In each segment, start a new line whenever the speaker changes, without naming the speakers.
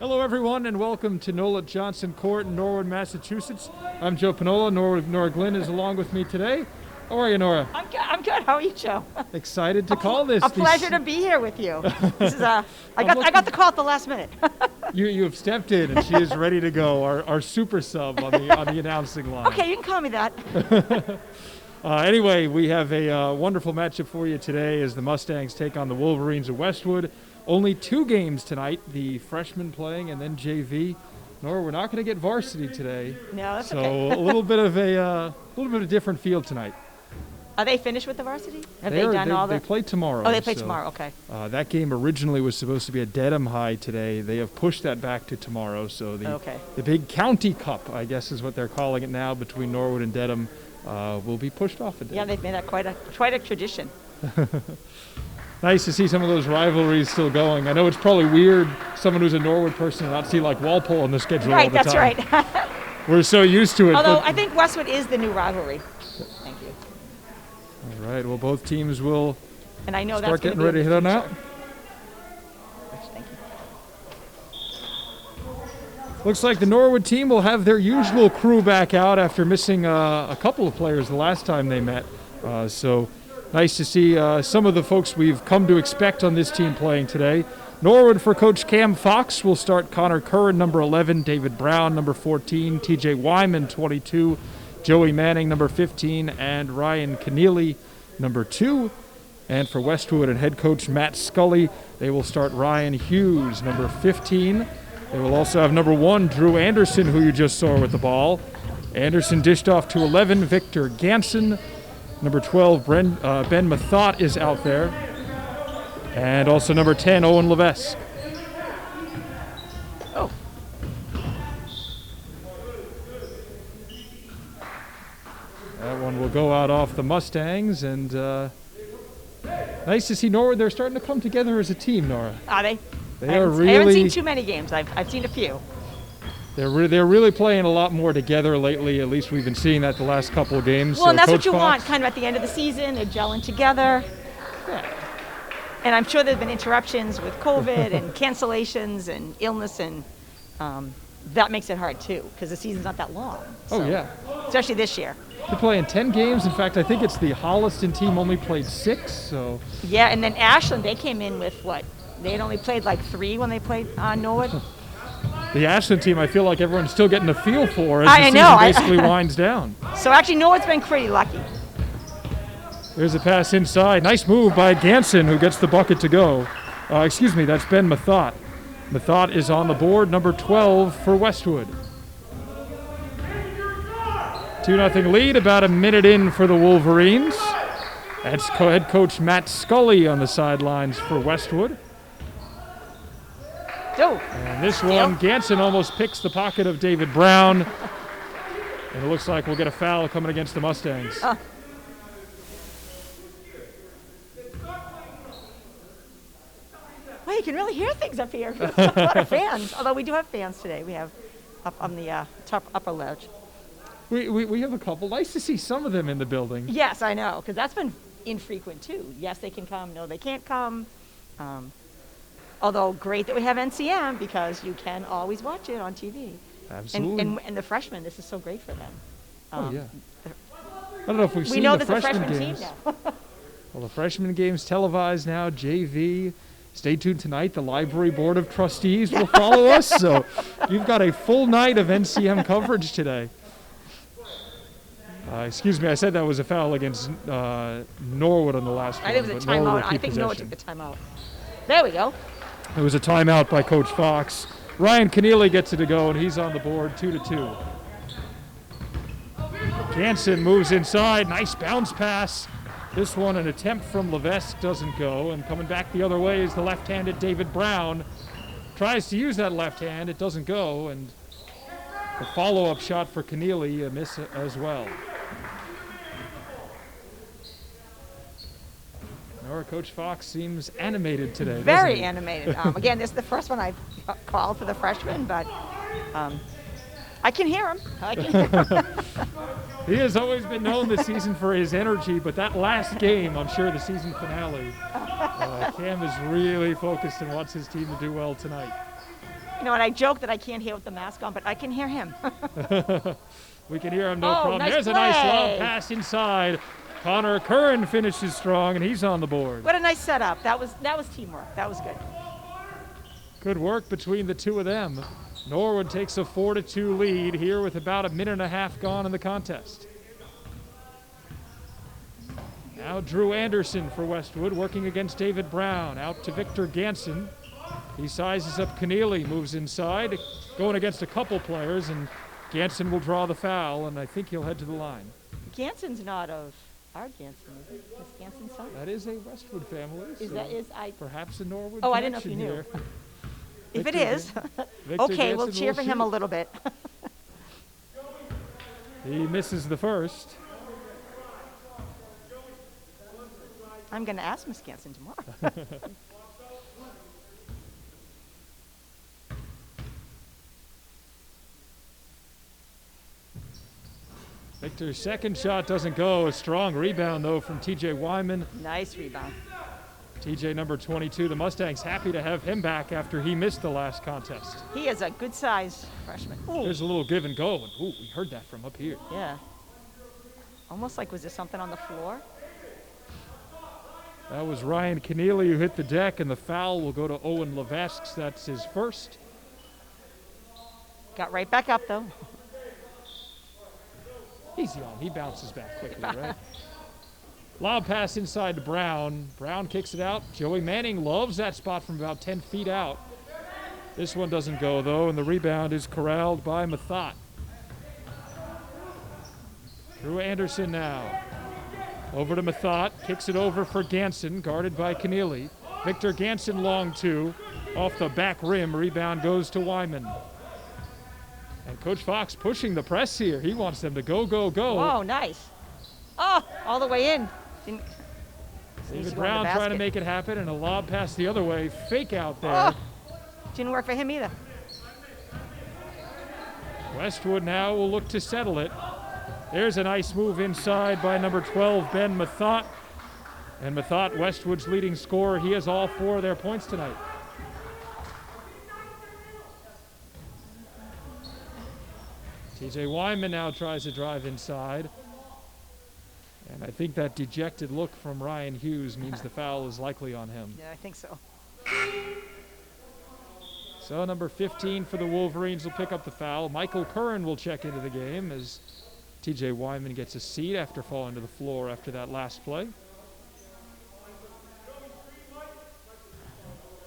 Hello, everyone, and welcome to Nola Johnson Court in Norwood, Massachusetts. I'm Joe Panola. Nora Glynn is along with me today. How are you, Nora?
I'm good. How are you, Joe?
Excited to call this.
A pleasure to be here with you. This is I got the call at the last minute.
You have stepped in, and she is ready to go. Our super sub on the announcing line.
Okay, you can call me that.
Anyway, we have a wonderful matchup for you today as the Mustangs take on the Wolverines of Westwood. Only 2 games tonight, the freshmen playing and then JV. Nora, we're not going to get varsity today.
No, that's
so
okay.
a little bit of a different field tonight.
Are they finished with the varsity? Have
they play tomorrow.
Oh, they play tomorrow. Okay.
That game originally was supposed to be at Dedham High today. They have pushed that back to tomorrow. So the big county cup, I guess is what they're calling it now, between Norwood and Dedham, will be pushed off a day.
Yeah, they've made that quite a tradition.
Nice to see some of those rivalries still going. I know it's probably weird, someone who's a Norwood person, to not see like Walpole on the schedule all the time.
Right, that's right.
We're so used to it.
Although I think Westwood is the new rivalry. Thank you.
All right, well, both teams will
start
getting ready to hit on out.
Thank you.
Looks like the Norwood team will have their usual crew back out after missing a couple of players the last time they met. So nice to see some of the folks we've come to expect on this team playing today. Norwood for Coach Cam Fox will start Connor Curran, number 11, David Brown, number 14, TJ Wyman, 22, Joey Manning, number 15, and Ryan Keneally, number 2. And for Westwood and head coach Matt Scully, they will start Ryan Hughes, number 15. They will also have number 1, Drew Anderson, who you just saw with the ball. Anderson dished off to 11, Victor Ganson. Number 12, Ben Mathot is out there. And also number 10, Owen Levesque.
Oh.
That one will go out off the Mustangs. And nice to see Norwood. They're starting to come together as a team, Nora.
Are they?
I
haven't seen too many games. I've seen a few.
They're really playing a lot more together lately. At least we've been seeing that the last couple of games.
Well, and that's
Coach
what you
Fox,
want, kind of at the end of the season. They're gelling together.
Yeah.
And I'm sure there's been interruptions with COVID and cancellations and illness, and that makes it hard too, because the season's not that long. So,
oh, yeah.
Especially this year.
They're playing 10 games. In fact, I think it's the Holliston team only played 6. So.
Yeah, and then Ashland, they came in with what? They had only played like 3 when they played Norwood.
The Ashland team, I feel like everyone's still getting a feel for as the season basically winds down.
So actually, Norwood's been pretty lucky.
There's a pass inside. Nice move by Ganson, who gets the bucket to go. That's Ben Mathot. Mathot is on the board, number 12 for Westwood. 2-0 lead, about a minute in for the Wolverines. That's head coach Matt Scully on the sidelines for Westwood. And this one, Ganson almost picks the pocket of David Brown. And it looks like we'll get a foul coming against the Mustangs.
Well, you can really hear things up here. A lot of fans, although we do have fans today. We have up on the top upper ledge.
We have a couple. Nice to see some of them in the building.
Yes, I know, because that's been infrequent too. Yes, they can come. No, they can't come. Although great that we have NCM, because you can always watch it on TV.
Absolutely.
And the freshmen, this is so great for them.
Oh, yeah. I don't know if we've seen the freshman games.
Team now.
Well, the freshman game's televised now, JV. Stay tuned tonight. The Library Board of Trustees will follow us. So you've got a full night of NCM coverage today. Excuse me, I said that was a foul against Norwood on the last one.
I think it was a timeout. I think Norwood took the timeout. There we go.
It was a timeout by Coach Fox. Ryan Keneally gets it to go, and he's on the board, 2-2. Ganson moves inside. Nice bounce pass. This one, an attempt from Levesque, doesn't go. And coming back the other way is the left-handed David Brown. Tries to use that left hand. It doesn't go. And the follow-up shot for Keneally, a miss as well. Nora, Coach Fox seems animated today.
Very animated. Again, this is the first one I've called for the freshmen, but I can hear him.
He has always been known this season for his energy, but that last game, I'm sure the season finale, Cam is really focused and wants his team to do well tonight.
know, and I joke that I can't hear with the mask on, but I can hear him.
We can hear him, no
Oh,
problem.
nice
There's a nice lob
play.
pass inside. Connor Curran finishes strong, and he's on the board.
What a nice setup. That was teamwork. That was good.
Good work between the two of them. Norwood takes a 4-2 lead here with about a minute and a half gone in the contest. Now Drew Anderson for Westwood, working against David Brown. Out to Victor Ganson. He sizes up Keneally, moves inside, going against a couple players, and Ganson will draw the foul, and I think he'll head to the line.
Ganson's not of our Ganson, is it? Is Ganson's son?
That is a Westwood family.
Is
so
that is I?
perhaps a Norwood
Oh, I didn't know if you
connection
knew.
here.
If it
Victor
is,
Victor
okay, we'll
Ganson
cheer for him a
shoot.
little bit.
He misses the first.
I'm going to ask Miss Ganson tomorrow.
Victor's second shot doesn't go. A strong rebound, though, from TJ Wyman.
Nice rebound.
TJ number 22. The Mustangs happy to have him back after he missed the last contest.
He is a good-sized freshman. Ooh,
There's a little give and go. And, ooh, we heard that from up here.
yeah. Almost like, was there something on the floor?
That was Ryan Keneally who hit the deck, and the foul will go to Owen Levesque. That's his first.
Got right back up, though.
Easy on. He bounces back quickly, right? Lob pass inside to Brown. Brown kicks it out. Joey Manning loves that spot from about 10 feet out. This one doesn't go, though, and the rebound is corralled by Mathot. Drew Anderson now. Over to Mathot. Kicks it over for Ganson, guarded by Keneally. Victor Ganson long two. Off the back rim. Rebound goes to Wyman. And Coach Fox pushing the press here. He wants them to go, go, go.
Oh, nice. Oh, all the way in. Didn't,
David Brown trying to make it happen, and a lob pass the other way. Fake out there.
Oh, didn't work for him either.
Westwood now will look to settle it. There's a nice move inside by number 12, Ben Mathot. And Mathot, Westwood's leading scorer. He has all 4 of their points tonight. TJ Wyman now tries to drive inside. And I think that dejected look from Ryan Hughes means the foul is likely on him.
Yeah, I think so.
So number 15 for the Wolverines will pick up the foul. Michael Curran will check into the game as TJ Wyman gets a seat after falling to the floor after that last play.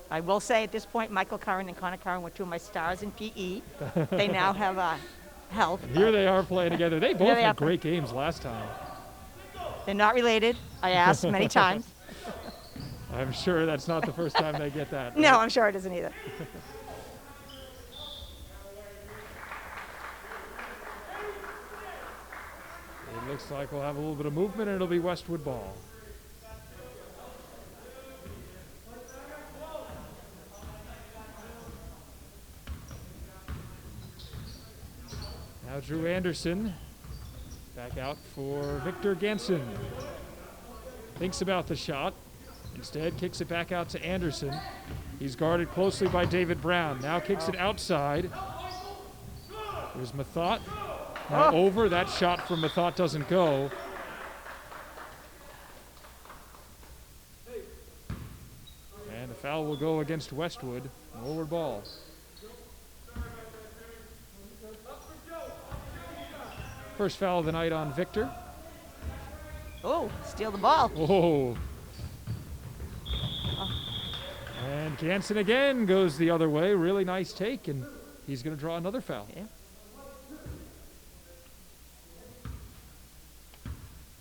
I will say at this point, Michael Curran and Connor Curran were two of my stars in PE. They now have health.
Here they are playing together. They both
Here they
had
are.
great games last time.
They're not related. I asked many times.
I'm sure that's not the first time they get that.
No, I'm sure it isn't either.
It looks like we'll have a little bit of movement and it'll be Westwood ball. Now Drew Anderson back out for Victor Ganson. Thinks about the shot. Instead kicks it back out to Anderson. He's guarded closely by David Brown. Now kicks it outside. There's Mathot. Now over. That shot from Mathot doesn't go. And the foul will go against Westwood. Forward ball. First foul of the night on Victor.
Oh, steal the ball.
Oh. And Ganson again goes the other way. Really nice take, and he's going to draw another foul.
Yeah.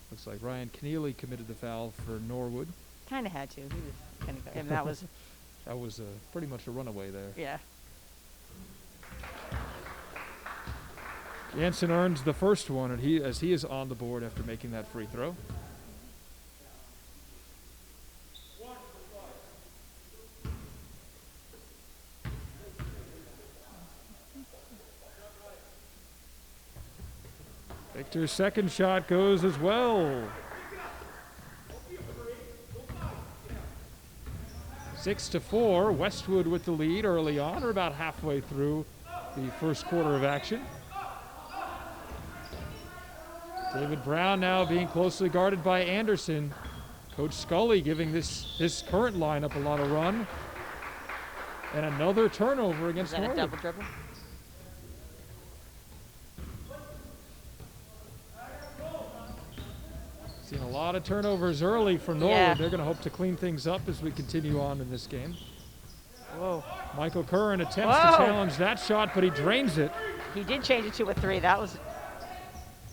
Looks like Ryan Keneally committed the foul for Norwood.
Kind of had to. He was kind of, and that was,
That was pretty much a runaway there.
yeah.
Ganson earns the first one, and he is on the board after making that free throw. Victor's second shot goes as well. 6-4, Westwood with the lead early on, or about halfway through the first quarter of action. David Brown now being closely guarded by Anderson. Coach Scully giving this current lineup a lot of run. And another turnover against
Is that
Norwood.
a double dribble?
Seen a lot of turnovers early from Norwood.
Yeah.
They're going to hope to clean things up as we continue on in this game.
Whoa.
Michael Curran attempts to challenge that shot, but he drains it.
He did change it to a 3. That was...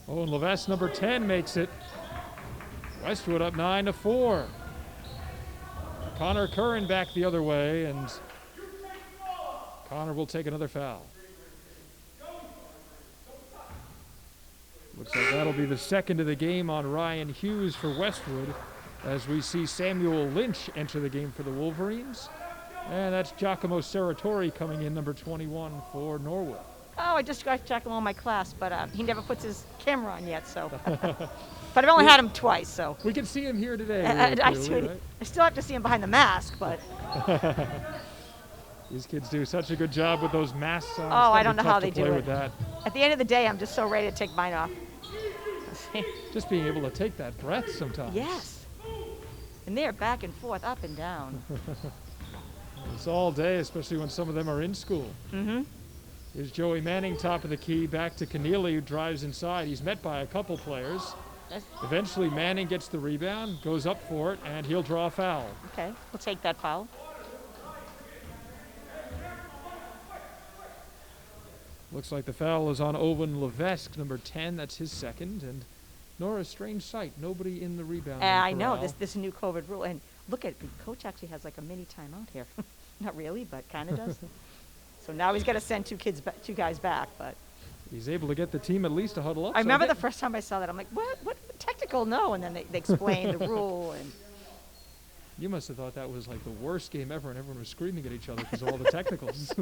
Owen Levesque, number 10, makes it. Westwood up 9-4. Connor Curran back the other way, and Connor will take another foul. Looks like that'll be the second of the game on Ryan Hughes for Westwood, as we see Samuel Lynch enter the game for the Wolverines. And that's Giacomo Serratori coming in, number 21 for Norwood.
Oh, I just got Giacomo in my class, but he never puts his camera on yet, so. But I've only had him twice, so.
We can see him here today.
I
Clearly, right?
still have to see him behind the mask, but.
These kids do such a good job with those masks on.
Oh, I don't know how they do it.
With that.
At the end of the day, I'm just so ready to take mine off.
Just being able to take that breath sometimes.
Yes. And they're back and forth, up and down.
It's all day, especially when some of them are in school.
Mm-hmm.
Here's Joey Manning, top of the key, back to Keneally, who drives inside. He's met by a couple players. Eventually, Manning gets the rebound, goes up for it, and he'll draw a foul.
Okay, we'll take that foul.
Looks like the foul is on Owen Levesque, number 10. That's his second. And Nora, strange sight. Nobody in the rebound.
I know, this new COVID rule. And look at, Coach actually has like a mini timeout here. Not really, but kind of does. So now he's got to send two guys back, but.
He's able to get the team at least to huddle up.
I remember the first time I saw that, I'm like, what, technical? No, and then they explained the rule. And
you must have thought that was like the worst game ever, and everyone was screaming at each other because of all the technicals.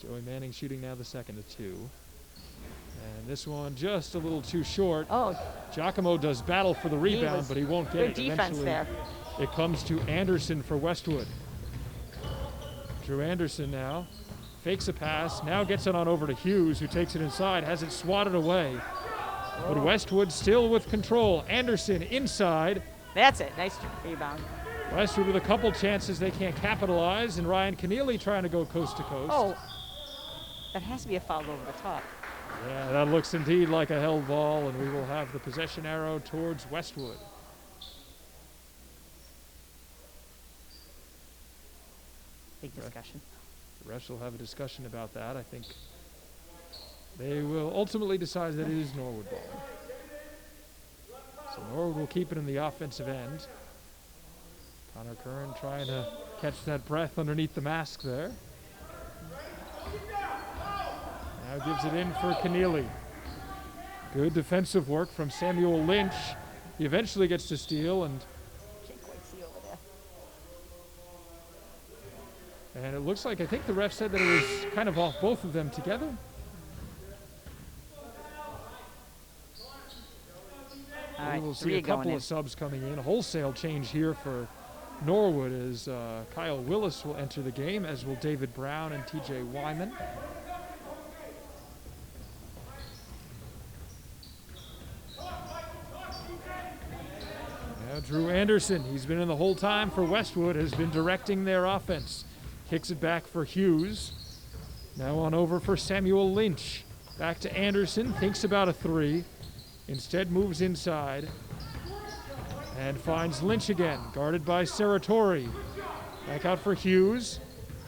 Joey Manning shooting now the second of 2. And this one just a little too short.
Oh.
Giacomo does battle for the rebound, but he won't get it.
Good defense there.
It comes to Anderson for Westwood. Drew Anderson now fakes a pass, now gets it on over to Hughes, who takes it inside, has it swatted away. But Westwood still with control. Anderson inside.
That's it. Nice rebound.
Westwood with a couple chances they can't capitalize, and Ryan Keneally trying to go coast to coast.
Oh, that has to be a foul over the top.
Yeah, that looks indeed like a held ball, and we will have the possession arrow towards Westwood.
Big discussion.
The refs will have a discussion about that. I think they will ultimately decide that it is Norwood ball. So Norwood will keep it in the offensive end. Connor Curran trying to catch that breath underneath the mask there. Now gives it in for Keneally. Good defensive work from Samuel Lynch. He eventually gets to steal, and
Can't quite see over there.
and it looks like, I think the ref said that it was kind of off both of them together.
All right,
We'll see a couple of subs coming in. A wholesale change here for Norwood as Kyle Willis will enter the game, as will David Brown and TJ Wyman. Now Drew Anderson, he's been in the whole time for Westwood, has been directing their offense. Kicks it back for Hughes. Now on over for Samuel Lynch. Back to Anderson, thinks about a 3. Instead moves inside and finds Lynch again, guarded by Serratori. Back out for Hughes.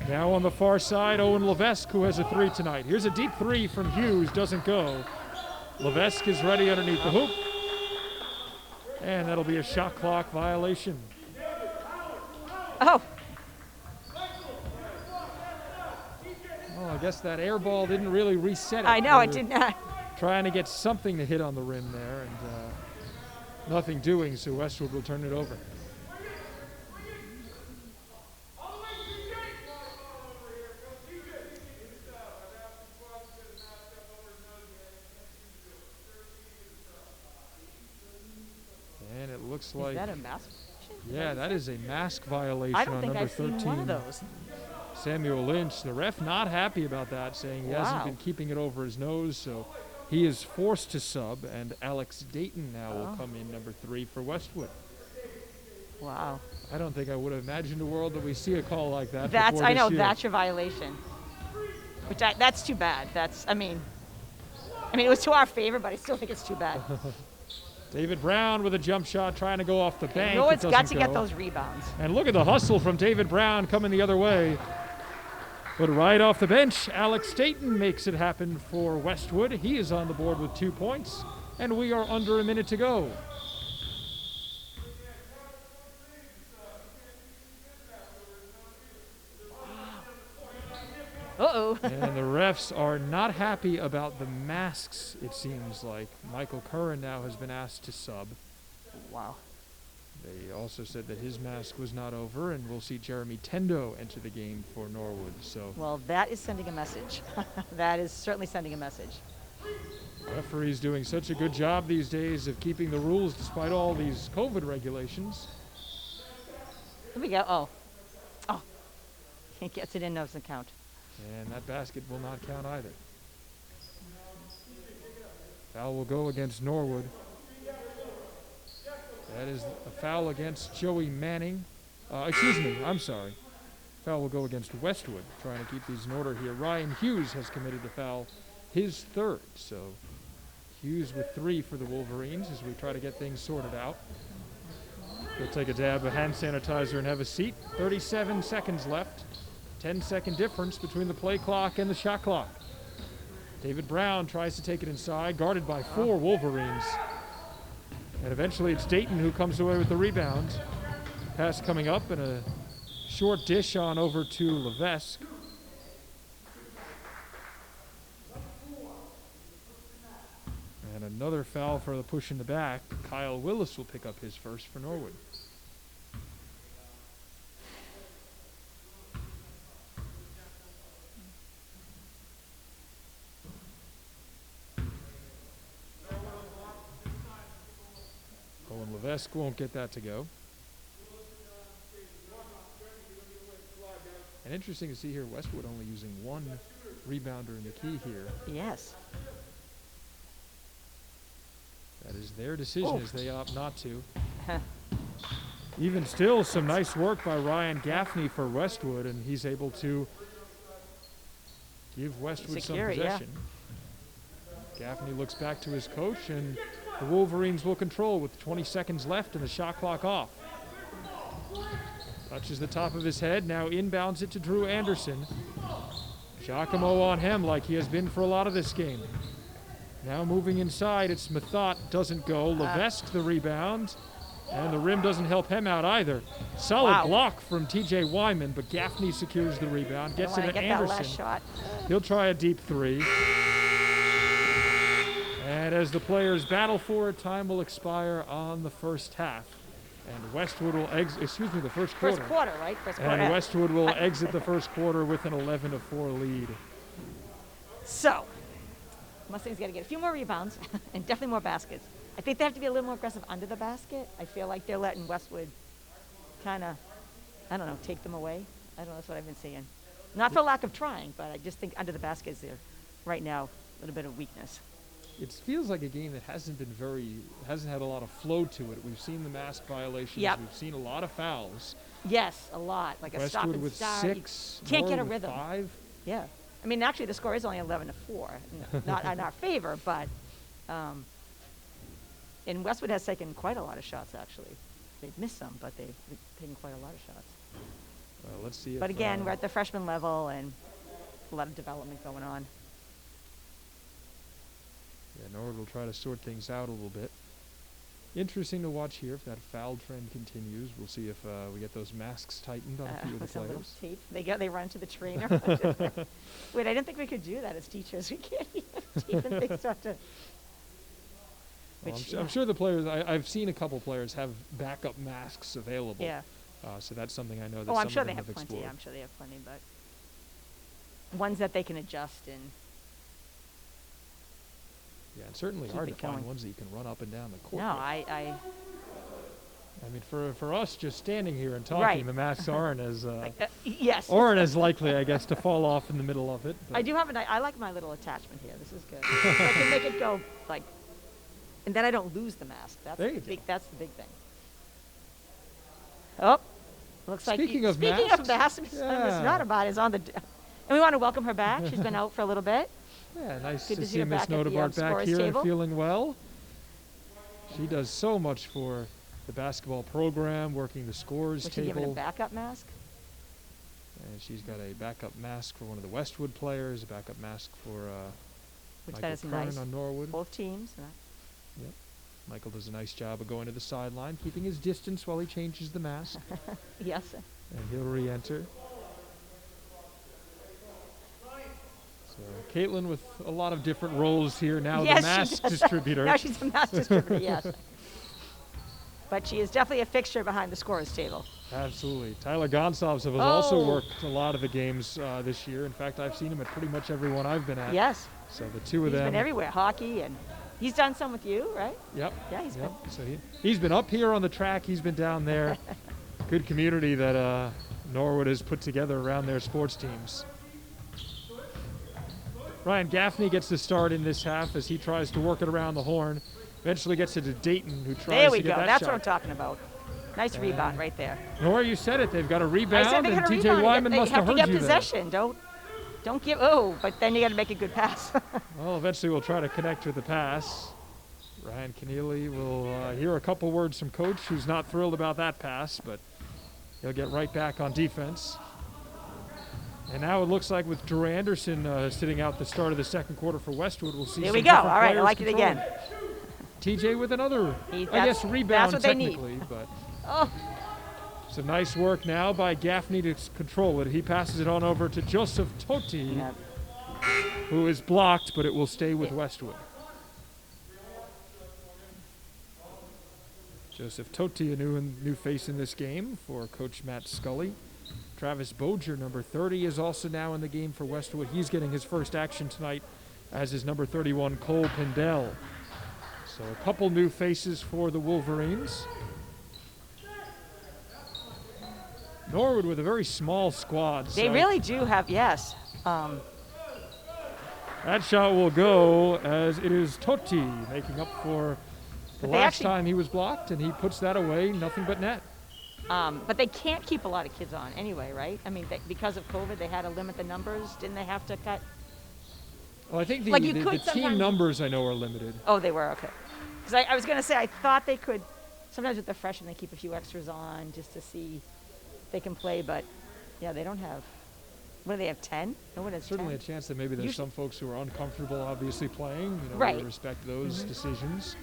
Now on the far side, Owen Levesque, who has a 3 tonight. Here's a deep 3 from Hughes, doesn't go. Levesque is ready underneath the hoop. And that'll be a shot clock violation.
Oh.
Well, I guess that air ball didn't really reset it.
I know, it did not.
Trying to get something to hit on the rim there, and nothing doing, so Westwood will turn it over. And it looks like...
Is that a mask violation?
Yeah, that is a mask violation
I don't
on
think
number
I've
13.
seen one of those.
Samuel Lynch, the ref, not happy about that, saying he hasn't been keeping it over his nose, so he is forced to sub, and Alex Dayton now will come in number 3 for Westwood.
Wow.
I don't think I would have imagined a world that we see a call like that.
I know,
year.
that's your violation. That's too bad. I mean, it was to our favor, but I still think it's too bad.
David Brown with a jump shot trying to go off the bank.
Norwood's got to get those rebounds.
And look at the hustle from David Brown coming the other way. But right off the bench, Alex Dayton makes it happen for Westwood. He is on the board with 2 points, and we are under a minute to go.
Uh-oh.
And the refs are not happy about the masks, it seems like. Michael Curran now has been asked to sub.
Wow.
They also said that his mask was not over, and we'll see Jeremy Tendo enter the game for Norwood. So,
well, that is sending a message. That is certainly sending a message.
Referees doing such a good job these days of keeping the rules despite all these COVID regulations.
Here we go. Oh. He gets it in, doesn't count.
And that basket will not count either. Foul will go against Norwood. That is a foul against Joey Manning. I'm sorry. Foul will go against Westwood, trying to keep these in order here. Ryan Hughes has committed a foul, his 3rd. So Hughes with 3 for the Wolverines as we try to get things sorted out. He'll take a dab of hand sanitizer and have a seat. 37 seconds left. 10-second difference between the play clock and the shot clock. David Brown tries to take it inside, guarded by 4 Wolverines. And eventually it's Dayton who comes away with the rebound. Pass coming up and a short dish on over to Levesque. And another foul for the push in the back. Kyle Willis will pick up his first for Norwood. Levesque won't get that to go. And interesting to see here, Westwood only using 1 rebounder in the key here.
Yes.
That is their decision as they opt not to. Even still, some nice work by Ryan Gaffney for Westwood, and he's able to give Westwood some possession. Gaffney looks back to his coach, and the Wolverines will control with 20 seconds left and the shot clock off. Touches the top of his head, now inbounds it to Drew Anderson. Giacomo on him like he has been for a lot of this game. Now moving inside, it's Mathot, doesn't go. Levesque the rebound, and the rim doesn't help him out either. Solid block from TJ Wyman, but Gaffney secures the rebound, gets it to Anderson.
That last shot.
He'll try a deep 3. And as the players battle for it, time will expire on the first half. And Westwood will the first quarter.
First quarter, right? First quarter.
And Westwood will exit the first quarter with an 11-4 lead.
So, Mustangs got to get a few more rebounds and definitely more baskets. I think they have to be a little more aggressive under the basket. I feel like they're letting Westwood kind of, take them away. I don't know, that's what I've been seeing. Not for lack of trying, but I just think under the basket is there right now a little bit of weakness.
It feels like a game that hasn't had a lot of flow to it. We've seen the mask violations.
Yep.
We've seen a lot of fouls.
Yes, a lot. Like a stop and
with
start.
6.
You can't get a
with
rhythm.
5.
Yeah. Actually, the score is only 11-4. Not in our favor, but and Westwood has taken quite a lot of shots, actually. They've missed some, but they've taken quite a lot of shots.
Let's see.
But again, we're at the freshman level and a lot of development going on.
Yeah, Norwood will try to sort things out a little bit. Interesting to watch here if that foul trend continues. We'll see if we get those masks tightened on a few of the
Some little
players.
tape. They run to the trainer. Wait, I didn't think we could do that as teachers. We can't even tape and they start to.
Well, I'm sure the players. I've seen a couple players have backup masks available.
Yeah.
So that's something I know that
I'm
some
sure
of
they
them
have plenty.
explored.
I'm sure they have plenty, but ones that they can adjust and.
Yeah, and certainly
Keep
hard to
it
find
going.
ones that you can run up and down the court.
No,
with. I mean, for us just standing here and talking,
Right.
the masks aren't as
Yes.
aren't as likely, I guess, to fall off in the middle of it.
I do have I like my little attachment here. This is good. I can make it go like, and then I don't lose the mask. That's
There
the
you
big.
go.
That's the big thing. Oh, looks like
Speaking of
speaking
masks,
of masks, Miss
yeah.
Notabot is on the, and we want to welcome her back. She's been out for a little bit.
Yeah, nice
Good
to
to see
see
her
Miss
back at the,
Notabart back
scorer's
here
table.
and feeling well. She does so much for the basketball program, working the scores
Was she given a
table.
backup mask?
And she's got a backup mask for one of the Westwood players, a backup mask for
Which
Michael
that is
Kern
nice.
on Norwood.
Both teams.
Michael does a nice job of going to the sideline, keeping his distance while he changes the mask,
Yes.
and he'll re-enter. So Caitlin with a lot of different roles here now,
Yes,
the
she
mask
does.
distributor.
Now she's a mask distributor. Yes. But she is definitely a fixture behind the scorer's table.
Absolutely. Tyler Gonsalves has also
Oh.
worked a lot of the games this year. In fact, I've seen him at pretty much every one I've been at.
Yes.
So the two of
He's
them.
been everywhere. Hockey, and he's done some with you, right?
Yep.
Yeah, he's
Yep. So he's been up here on the track. He's been down there. Good community that Norwood has put together around their sports teams. Ryan Gaffney gets the start in this half as he tries to work it around the horn. Eventually gets it to Dayton, who tries
There we
to
go.
get that
That's
shot.
what I'm talking about. Nice rebound right there.
Nora, you said it. They've got a
I
rebound,
said they
and
got a
TJ
rebound.
Wyman
They
must
have
have
to
heard
get
you
possession. Don't give. Oh, but then you got to make a good pass.
there. Well, eventually we'll try to connect with the pass. Ryan Keneally will hear a couple words from Coach, who's not thrilled about that pass, but he'll get right back on defense. And now it looks like with Drew Anderson sitting out the start of the second quarter for Westwood, we'll see
There
some
we go.
different
All right, I
players
like it
controlling.
again.
TJ with another, I
That's
guess, rebound
what they need.
technically, but
Oh,
some nice work now by Gaffney to control it. He passes it on over to Joseph Totti,
yeah.
who is blocked, but it will stay with Westwood. Joseph Totti, a new face in this game for Coach Matt Scully. Travis Boger, number 30, is also now in the game for Westwood. He's getting his first action tonight, as is number 31, Cole Pindell. So a couple new faces for the Wolverines. Norwood with a very small squad.
They
so
really do have. Yes.
that shot will go as it is Totti making up for the
But they
last
actually-
time he was blocked, and he puts that away, nothing but net.
But they can't keep a lot of kids on anyway, right? I mean, because of COVID, they had to limit the numbers. Didn't they have to cut?
Well, I think
Like you
the
could
team
sometimes-
numbers I know are limited.
Oh, they were okay. Because I was going to say I thought they could. Sometimes with the freshmen, they keep a few extras on just to see if they can play. But yeah, they don't have. What do they have? 10? No one has
Certainly
10.
a chance that maybe there's
Usually-
some folks who are uncomfortable, obviously playing. We
Right.
respect those decisions.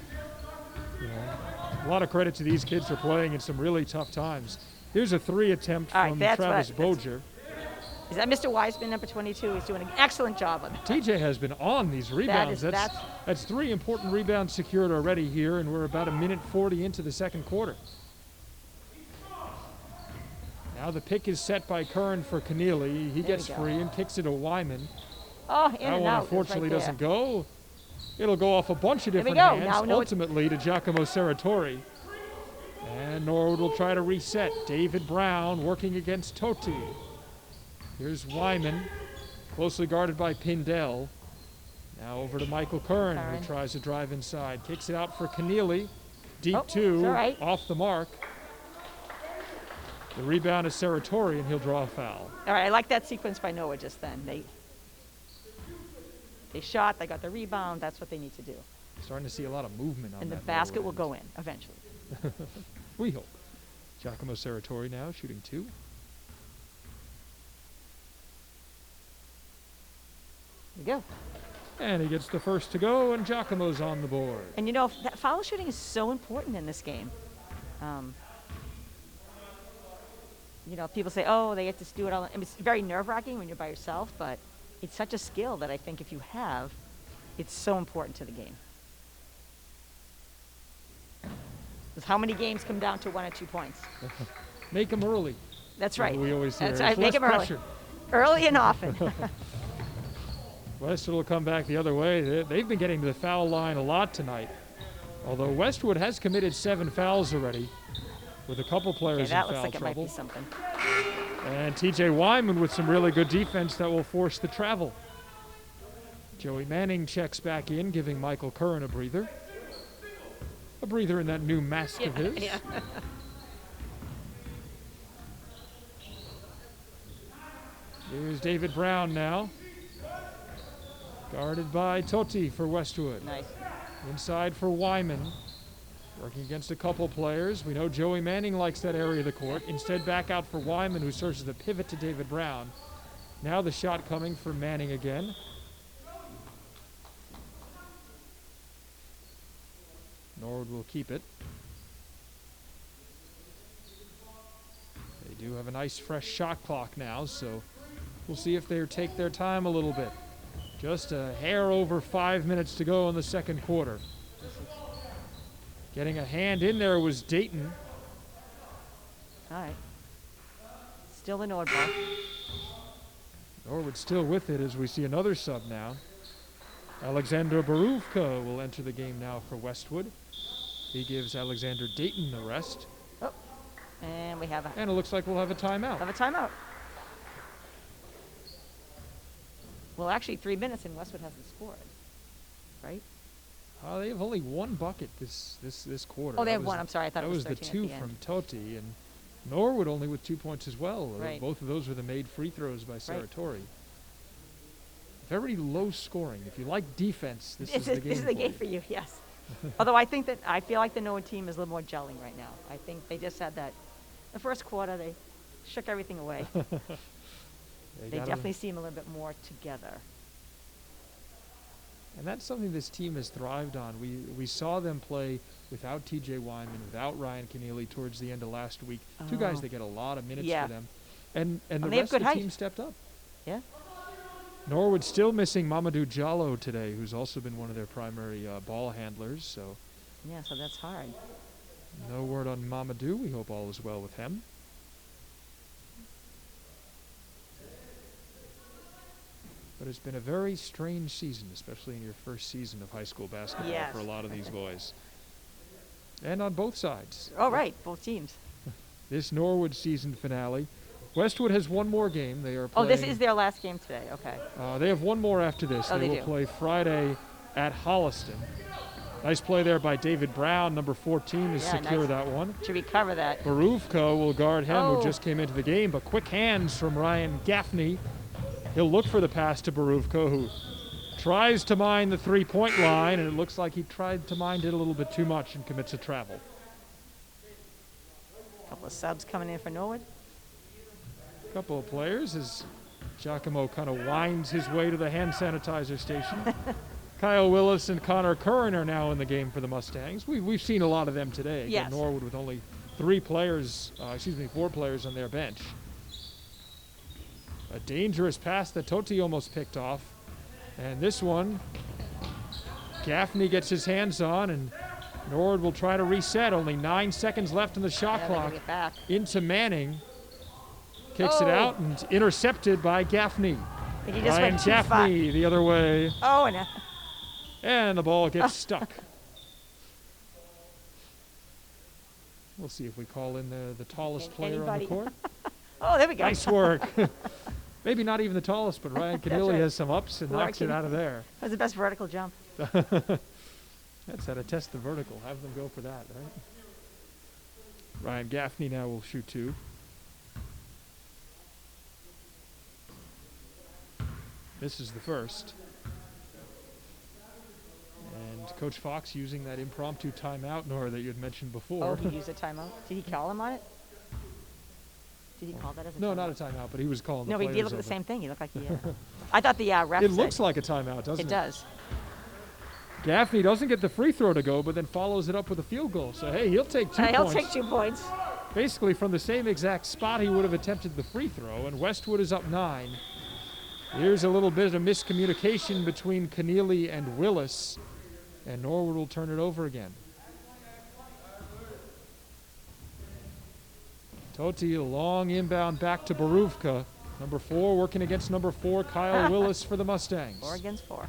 A lot of credit to these kids for playing in some really tough times. Here's a 3 attempt
All right,
from
that's
Travis
what- that's-
Boger.
Is that Mr. Wiseman, number 22? He's doing an excellent job on that.
TJ has been on these rebounds.
is-
That's 3 important rebounds secured already here, and we're about a minute 40 into the second quarter. Now the pick is set by Kern for Keneally. He
There
gets
we go.
free and kicks it to Wyman.
Oh, in
That
and
one
out. It's
unfortunately
right
doesn't
there.
go. It'll go off a bunch of
There we
different
go.
hands,
Now, no, it's-
ultimately to Giacomo Serratori. And Norwood will try to reset. David Brown working against Totti. Here's Wyman, closely guarded by Pindell. Now over to Michael Kern,
Kern.
who tries to drive inside. Kicks it out for Keneally. Deep
Oh,
2,
it's all right.
off the mark. The rebound is Serratori, and he'll draw a foul.
All right, I like that sequence by Noah just then. They shot, they got the rebound. That's what they need to do.
Starting to see a lot of movement on
And the
that
basket will
lower
go in eventually.
end. We hope. Giacomo Serratori now shooting 2.
There we go.
And he gets the first to go, and Giacomo's on the board.
And you know, that foul shooting is so important in this game. You know, people say, oh, they get to do it all. I mean, it's very nerve-wracking when you're by yourself, but it's such a skill that I think if you have, it's so important to the game. Because how many games come down to 1 or 2 points?
Make them early.
That's right.
We always hear.
That's
It's
right. Make
less
'em early.
pressure.
Early and often.
Westwood will come back the other way. They've been getting to the foul line a lot tonight. Although Westwood has committed 7 fouls already. with a couple
Okay,
players in
that looks
foul
like it might
trouble.
be something.
And TJ Wyman with some really good defense that will force the travel. Joey Manning checks back in, giving Michael Curran a breather. A breather in that new mask of his.
Yeah.
Here's David Brown now. Guarded by Totti for Westwood.
Nice.
Inside for Wyman. Working against a couple players. We know Joey Manning likes that area of the court. Instead, back out for Wyman, who serves as a pivot to David Brown. Now the shot coming for Manning again. Norwood will keep it. They do have a nice fresh shot clock now, so we'll see if they take their time a little bit. Just a hair over 5 minutes to go in the second quarter. Getting a hand in there was Dayton.
All right. Still the Nord ball.
Norwood still with it as we see another sub now. Alexander Boruvka will enter the game now for Westwood. He gives Alexander Dayton a rest.
Oh, and we have a
And it looks like we'll have a timeout.
timeout. Well, actually, 3 minutes and Westwood hasn't scored, right?
They have only one bucket this quarter.
Oh, they
That
have
was-
one. I'm sorry, I thought it was
That was
13
the two
at the
from
end.
Totti, and Norwood only with 2 points as well.
Right.
Both of those were the made free throws by Sartori. Very low scoring. If you like defense, this is the game.
This is the game for you, yes. Although I feel like the Nord team is a little more gelling right now. I think they just had that. The first quarter, they shook everything away. They definitely seem a little bit more together.
And that's something this team has thrived on. We saw them play without TJ Wyman, without Ryan Keneally towards the end of last week. Two guys that get a lot of minutes for them. And the
they have
rest of
good
the
height.
team stepped up.
Yeah.
Norwood still missing Mamadou Diallo today, who's also been one of their primary ball handlers. So
Yeah, so that's hard.
no word on Mamadou. We hope all is well with him. But it's been a very strange season, especially in your first season of high school basketball
Yes.
for a lot of these boys. And on both sides.
Oh, right, both teams.
This Norwood season finale. Westwood has one more game. They are
Oh,
playing.
this is their last game today. Okay.
They have one more after this.
Oh,
they
they
will
do.
play Friday at Holliston. Nice play there by David Brown, number 14, to
Yeah,
secure
nice.
that one.
To recover that.
Boruvka will guard him, who
Oh.
just came into the game, but quick hands from Ryan Gaffney. He'll look for the pass to Boruvka, who tries to mine the three-point line, and it looks like he tried to mine it a little bit too much and commits a travel.
Couple of subs coming in for Norwood.
A couple of players as Giacomo kind of winds his way to the hand sanitizer station. Kyle Willis and Connor Curran are now in the game for the Mustangs. We've seen a lot of them today. Again,
Yes.
Norwood with only 4 players on their bench. A dangerous pass that Totti almost picked off. And this one, Gaffney gets his hands on, and Norwood will try to reset. Only 9 seconds left in the shot
Yeah, they
clock.
bring it back.
Into Manning. Kicks it
Oh.
out and intercepted by Gaffney.
I think he just
Ryan
went too far.
Gaffney the other way.
Oh, and
And the ball gets stuck. We'll see if we call in the tallest player on the
Anybody?
court.
oh, there we go.
Nice work. Maybe not even the tallest, but Ryan Keneally
right.
has some ups and knocks it
Working.
out of there.
That was the best vertical jump.
That's how to test the vertical. Have them go for that, right? Ryan Gaffney now will shoot 2. This is the first. And Coach Fox using that impromptu timeout, Nora, that you had mentioned before.
Oh, he used a timeout. Did he call him on it? Did he call that as a
No,
timeout?
not a timeout, but he was calling
No,
the
he
players
did look at the
over.
same thing. He looked like he. I thought the ref
It
said
looks like a timeout, doesn't it?
it does.
Gaffney doesn't get the free throw to go, but then follows it up with a field goal. So, hey, he'll take 2
He'll
points.
take 2 points.
Basically from the same exact spot he would have attempted the free throw, and Westwood is up 9. Here's a little bit of miscommunication between Keneally and Willis, and Norwood will turn it over again. Totti, a long inbound back to Boruvka. Number 4 working against number 4, Kyle Willis for the Mustangs.
4 against 4.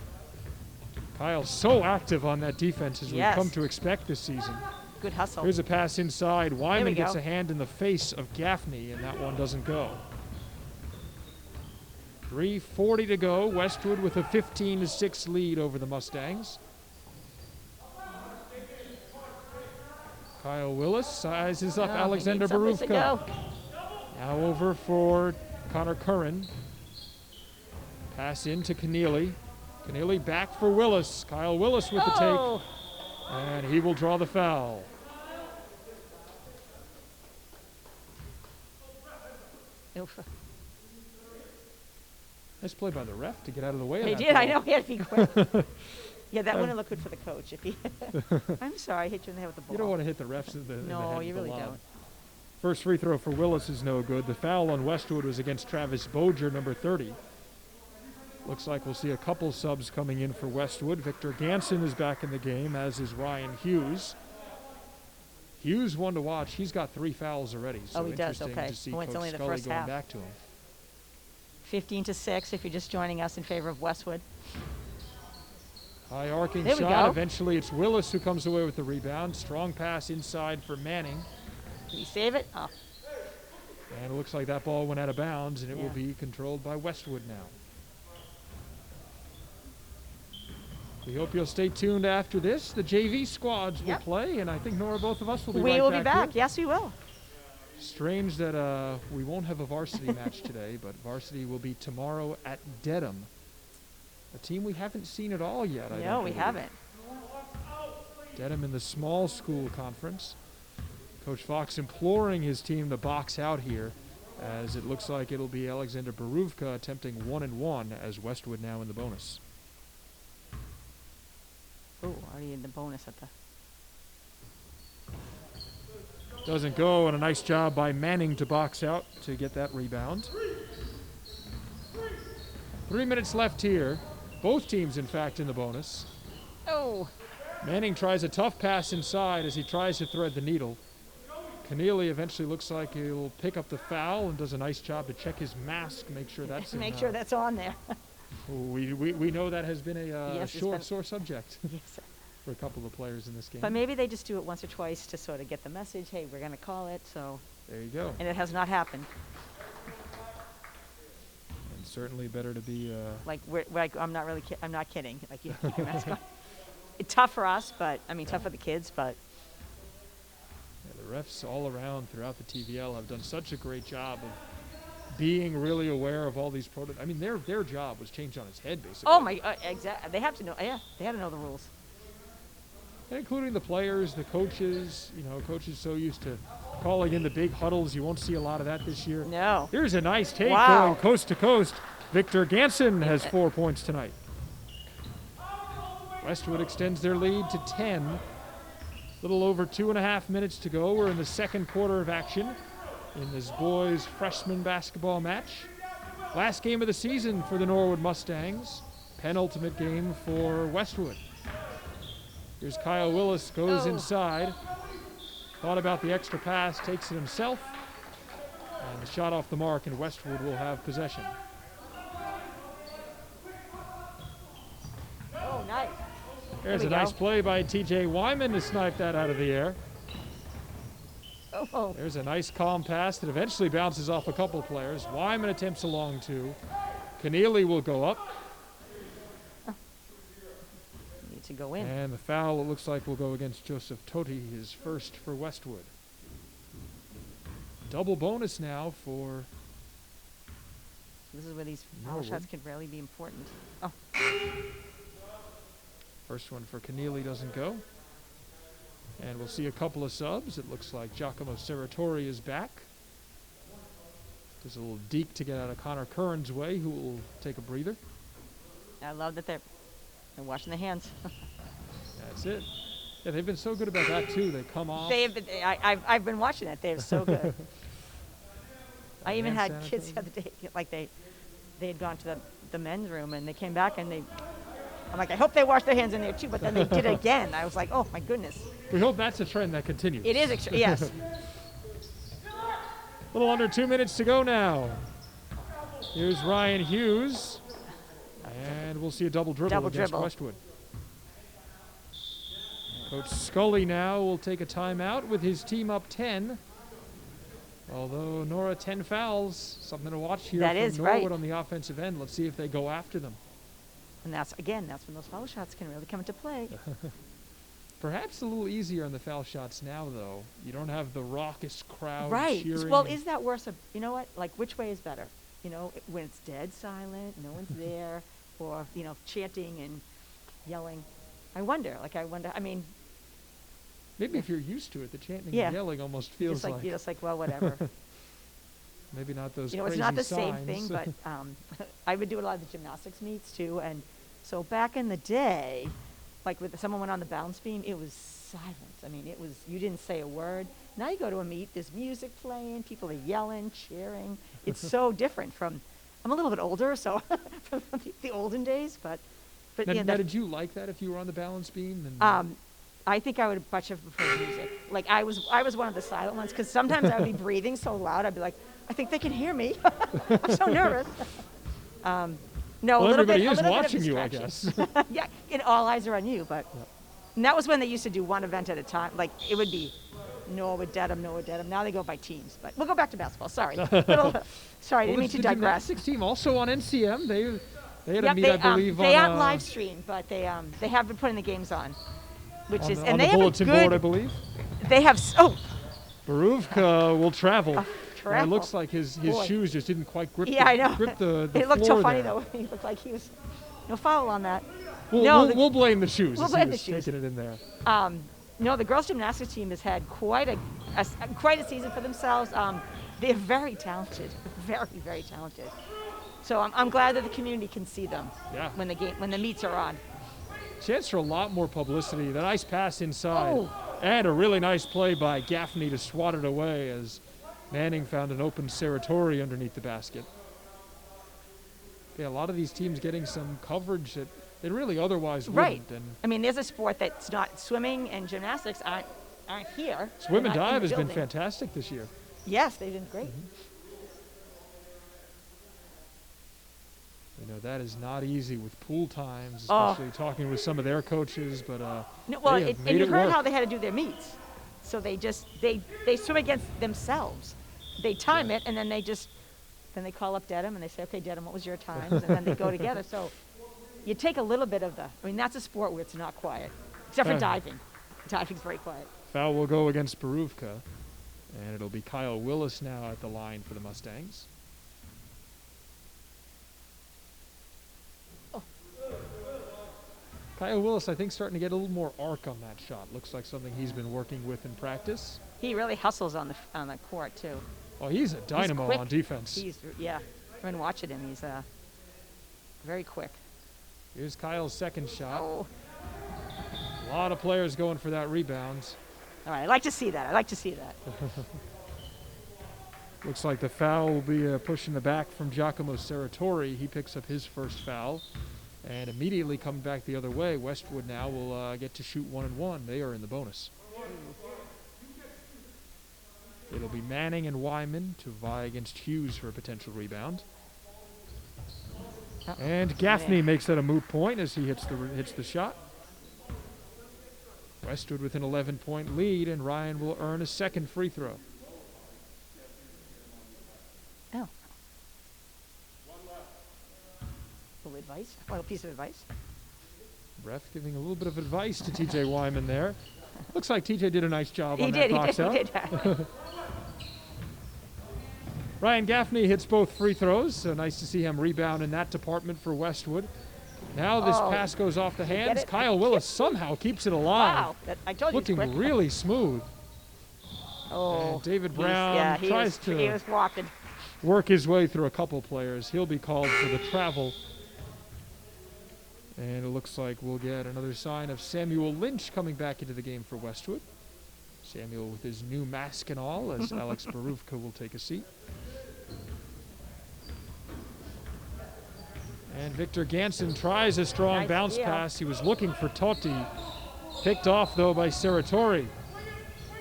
Kyle so active on that defense as
Yes.
we've come to expect this season.
Good hustle.
Here's a pass inside. Wyman gets
go.
a hand in the face of Gaffney, and that one doesn't go. 3:40 to go. Westwood with a 15-6 lead over the Mustangs. Kyle Willis sizes up Alexander Barufka. Now over for Connor Curran. Pass in to Keneally. Keneally back for Willis. Kyle Willis with the take. And he will draw the foul.
Oof.
Nice play by the ref to get out of the way.
He
of that
did. I
ball.
know. He had to be quick. Yeah, that wouldn't look good for the coach. If he I'm sorry, I hit you in the head with the ball.
You don't want to hit the refs in the head
No,
with
you
the
really
lob.
don't.
First free throw for Willis is no good. The foul on Westwood was against Travis Boger, number 30. Looks like we'll see a couple subs coming in for Westwood. Victor Ganson is back in the game, as is Ryan Hughes. Hughes, one to watch. He's got 3 fouls already. So
He does.
interesting
Okay.
to see
Well, it's
Coach
only the
Scully
first
going
half.
back to him.
15-6 if you're just joining us in favor of Westwood.
High arcing
There we
shot.
go.
Eventually it's Willis who comes away with the rebound. Strong pass inside for Manning.
Did he save it? Oh.
And it looks like that ball went out of bounds, and it will
Yeah.
be controlled by Westwood now. We hope you'll stay tuned after this. The JV squads will
Yep.
play, and I think, Nora, both of us will be
We
right
will
back
be back.
here.
Yes, we will.
Strange that we won't have a varsity match today, but varsity will be tomorrow at Dedham. A team we haven't seen at all yet. I
No,
don't
we
believe.
haven't.
Dedham in the small school conference. Coach Fox imploring his team to box out here, as it looks like it'll be Alexander Barufka attempting 1-1 as Westwood now in the bonus.
Oh, already in the bonus at the.
Doesn't go, and a nice job by Manning to box out to get that rebound. 3 minutes left here. Both teams, in fact, in the bonus.
Oh.
Manning tries a tough pass inside as he tries to thread the needle. Keneally eventually looks like he'll pick up the foul and does a nice job to check his mask, make sure that's
Make sure that's on there.
we know that has been a
Yes, it's
short,
been-
sore subject
Yes.
for a couple of players in this game.
But maybe they just do it once or twice to sort of get the message. Hey, we're going to call it. So,
There you go.
and it has not happened.
And certainly better to be
Like I'm not really. I'm not kidding. Like you keep your mask on. It's tough for us, but I mean tough for the kids, but.
yeah, the refs all around throughout the TVL have done such a great job of being really aware of all these I mean, their job was changed on its head, basically.
Oh my! Exactly. They have to know. Yeah, they had to know the rules.
Including the players, the coaches. You know, coaches so used to calling in the big huddles. You won't see a lot of that this year.
No.
Here's a nice take
Wow.
going coast to coast. Victor Ganson has 4 points tonight. Westwood extends their lead to 10. Little over 2.5 minutes to go. We're in the second quarter of action in this boys freshman basketball match. Last game of the season for the Norwood Mustangs. Penultimate game for Westwood. Here's Kyle Willis, goes inside. Thought about the extra pass, takes it himself. And the shot off the mark, and Westwood will have possession.
Oh, nice.
There's
There
a
we
nice
go.
play by TJ Wyman to snipe that out of the air.
Oh.
There's a nice calm pass that eventually bounces off a couple players. Wyman attempts a long two. Keneally will go up.
Need to go in.
And the foul, it looks like, will go against Joseph Totti, his first for Westwood. Double bonus now for
This is where these foul
Norwood.
shots can really be important. Oh.
first one for Keneally doesn't go. And we'll see a couple of subs. It looks like Giacomo Serratori is back. There's a little deke to get out of Connor Curran's way, who will take a breather.
I love that they're washing their hands.
That's it. Yeah, they've been so good about that too. They come off.
I've been watching it. They're so good. I even
Hand
had kids the
sanitizer.
other day, like they had gone to the men's room and they came back and I'm like, I hope they wash their hands in there too, but then they did it again. I was like, oh my goodness.
We hope that's a trend that continues.
It is, yes.
A little under 2 minutes to go now. Here's Ryan Hughes. And we'll see a double dribble
Double
against
dribble.
Westwood. Coach Scully now will take a timeout with his team up 10. Although, Nora, 10 fouls, something to watch here
That
from
is
Norwood
right.
on the offensive end. Let's see if they go after them.
And that's when those foul shots can really come into play.
Perhaps a little easier on the foul shots now, though. You don't have the raucous crowd
Right.
cheering.
Well, is that worse? You know what? Like, which way is better? You know, when it's dead silent, no one's there, or, you know, chanting and yelling. I wonder. I mean,
Maybe if you're used to it, the chanting
Yeah.
and yelling almost feels like
you're just like, well, whatever.
maybe not those
You know,
crazy
it's not the
signs.
same thing, but I would do a lot of the gymnastics meets too. And so back in the day, like with someone went on the balance beam, it was silent. I mean, you didn't say a word. Now you go to a meet, there's music playing, people are yelling, cheering. It's so different from, I'm a little bit older, so from the olden days, but
now,
yeah,
now, did you like that if you were on the balance beam?
I think I would much have preferred music. Like I was one of the silent ones because sometimes I would be breathing so loud I'd be like, I think they can hear me. I'm so nervous. No,
well,
a little
everybody
bit,
is
a little
watching
bit of
you, I
distraction.
guess.
Yeah, and all eyes are on you. But and that was when they used to do one event at a time. Like it would be Norwood, Dedham, Norwood, Dedham. Now they go by teams. But we'll go back to basketball. Sorry, sorry, I didn't mean to
the
digress.
gymnastics team also on NCM. They had a
Yep,
meet, I believe,
they
on
aren't live streamed, but they have been putting the games on, which
on
is
the,
and
on
they
the
have a
bulletin
good.
board, I believe.
They have
Baruvka will travel. Yeah, it
travel.
looks like his
Boy.
shoes just didn't quite grip.
Yeah, I know.
Grip the
It looked
floor
so funny
there.
though. He looked like he was no foul on that.
We'll blame the shoes.
We'll
as
blame
he
the
was
shoes.
taking it in there.
No, the girls' gymnastics team has had quite a season for themselves. They're very talented, very, very talented. So I'm glad that the community can see them
Yeah.
when the meets are on.
Chance for a lot more publicity. The nice pass inside.
Oh.
And a really nice play by Gaffney to swat it away as Manning found an open Saratori underneath the basket. Yeah, a lot of these teams getting some coverage that they really otherwise
Right.
wouldn't. And
I mean, there's a sport that's not swimming and gymnastics aren't here.
swim and
They're not in
dive
the
has been
building.
fantastic this year.
Yes, they've been great.
You know, that is not easy with pool times,
Oh.
especially talking with some of their coaches, but
No, well,
they have
and
made
you
it
heard
work.
how they had to do their meets. So they swim against themselves. They time it, and then they call up Dedham and they say, okay, Dedham, what was your time? And then they go together. So you take a little bit of that's a sport where it's not quiet, except for diving. Diving's very quiet.
Foul will go against Baruvka, and it'll be Kyle Willis now at the line for the Mustangs.
Oh.
Kyle Willis, I think, starting to get a little more arc on that shot. Looks like something he's been working with in practice.
He really hustles on the court too.
Oh, he's a dynamo
quick.
on defense.
I've been watching him. He's very quick.
Here's Kyle's second shot.
Oh.
A lot of players going for that rebound.
All right, I like to see that.
Looks like the foul will be a push in the back from Giacomo Saratori. He picks up his first foul. And immediately coming back the other way, Westwood now will get to shoot 1-1. They are in the bonus. It'll be Manning and Wyman to vie against Hughes for a potential rebound. And Gaffney makes that a moot point as he hits the shot. Westwood with an 11-point lead, and Ryan will earn a second free throw.
Oh. A piece of advice.
Ref giving a little bit of advice to T.J. Wyman there. Looks like T.J. did a nice job on that box out.
He did.
Ryan Gaffney hits both free throws, so nice to see him rebound in that department for Westwood. Now this pass goes off the hands. Kyle Willis somehow keeps it alive.
Wow, I told you.
Looking really smooth.
Oh,
And David Brown tries
he was walking.
work his way through a couple players. He'll be called for the travel. And it looks like we'll get another sign of Samuel Lynch coming back into the game for Westwood. Samuel with his new mask and all, as Alex Baruvka will take a seat. And Victor Ganson tries a strong
Nice
bounce
steal.
pass. He was looking for Totti. Picked off, though, by Saratori.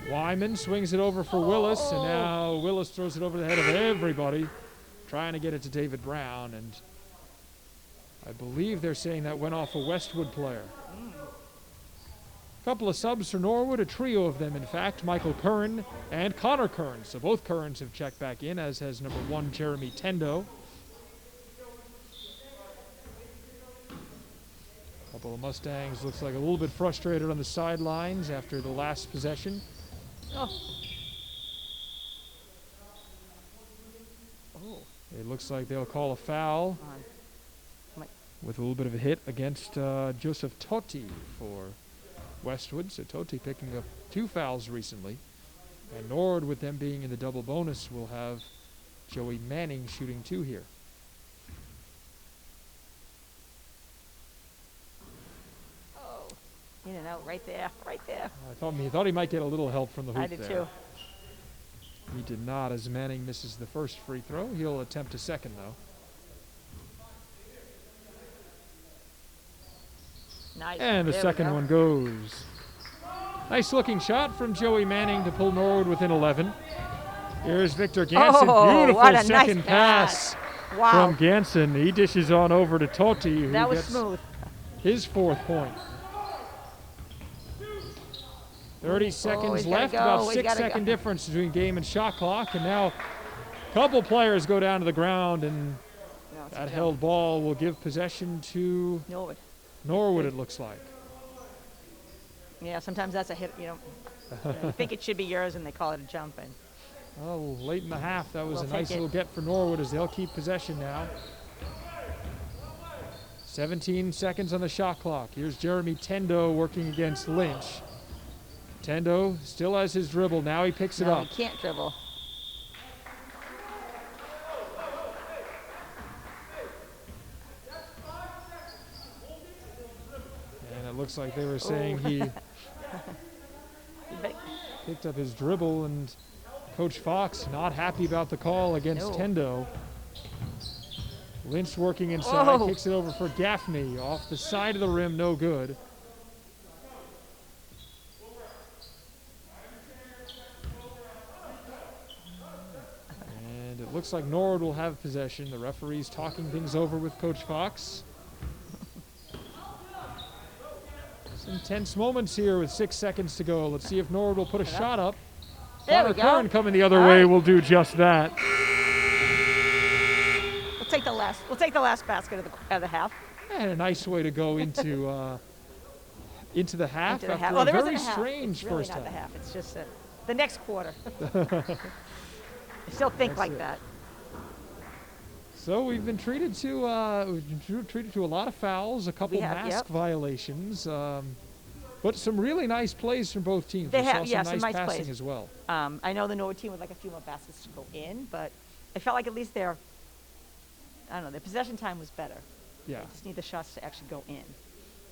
Wyman swings it over for Willis, and now Willis throws it over the head of everybody, trying to get it to David Brown. And I believe they're saying that went off a Westwood player. A couple of subs for Norwood, a trio of them, in fact. Michael Curran and Connor Curran. So both Currans have checked back in, as has number 1, Jeremy Tendo. A couple of Mustangs looks like a little bit frustrated on the sidelines after the last possession.
Oh. Oh.
It looks like they'll call a foul with a little bit of a hit against Joseph Totti for Westwood. So Totti picking up 2 fouls recently. And Norwood, with them being in the double bonus, will have Joey Manning shooting 2 here.
Oh. In and out right there. Right there.
I thought he might get a little help from the hoop
I did
there.
too.
He did not, as Manning misses the first free throw. He'll attempt a second, though.
Nice.
And the second one goes. Nice looking shot from Joey Manning to pull Norwood within 11. Here's Victor Ganson.
Oh,
Beautiful
what a
second
nice
pass
Wow.
from Ganson. He dishes on over to Totti, who
That was
gets
smooth.
his 4th point. 30 seconds left, about 6-second difference between game and shot clock. And now a couple players go down to the ground, and that held ball will give possession to Norwood, it looks like.
Yeah, sometimes that's a hit, you think it should be yours and they call it a jump. And
oh, late in the half, that was
We'll
a nice
take it.
little get for Norwood as they'll keep possession now. 17 seconds on the shot clock. Here's Jeremy Tendo working against Lynch. Tendo still has his dribble. Now he picks it
no,
up.
he can't dribble.
And it looks like they were saying he picked up his dribble, and Coach Fox not happy about the call against Tendo. Lynch working inside, kicks it over for Gaffney. Off the side of the rim, no good. And it looks like Norwood will have possession. The referee's talking things over with Coach Fox. Some tense moments here with 6 seconds to go. Let's see if Norwood will put a shot up.
There we go.
Curran coming the other way will do just that.
We'll take the last basket of the half.
And a nice way to go into into the half
Into the
after
half. Well,
a
there
very
isn't a half.
strange
It's really
first
not the
half.
half. It's just the next quarter. I still think
That's
like
it.
that.
So we've been treated to a lot of fouls, a couple
We have,
mask violations, but some really nice plays from both teams.
They
We
have,
saw some
some nice
passing
plays.
as well.
I know the Norwood team would like a few more baskets to go in, but I felt like at least their possession time was better.
Yeah.
They just need the shots to actually go in.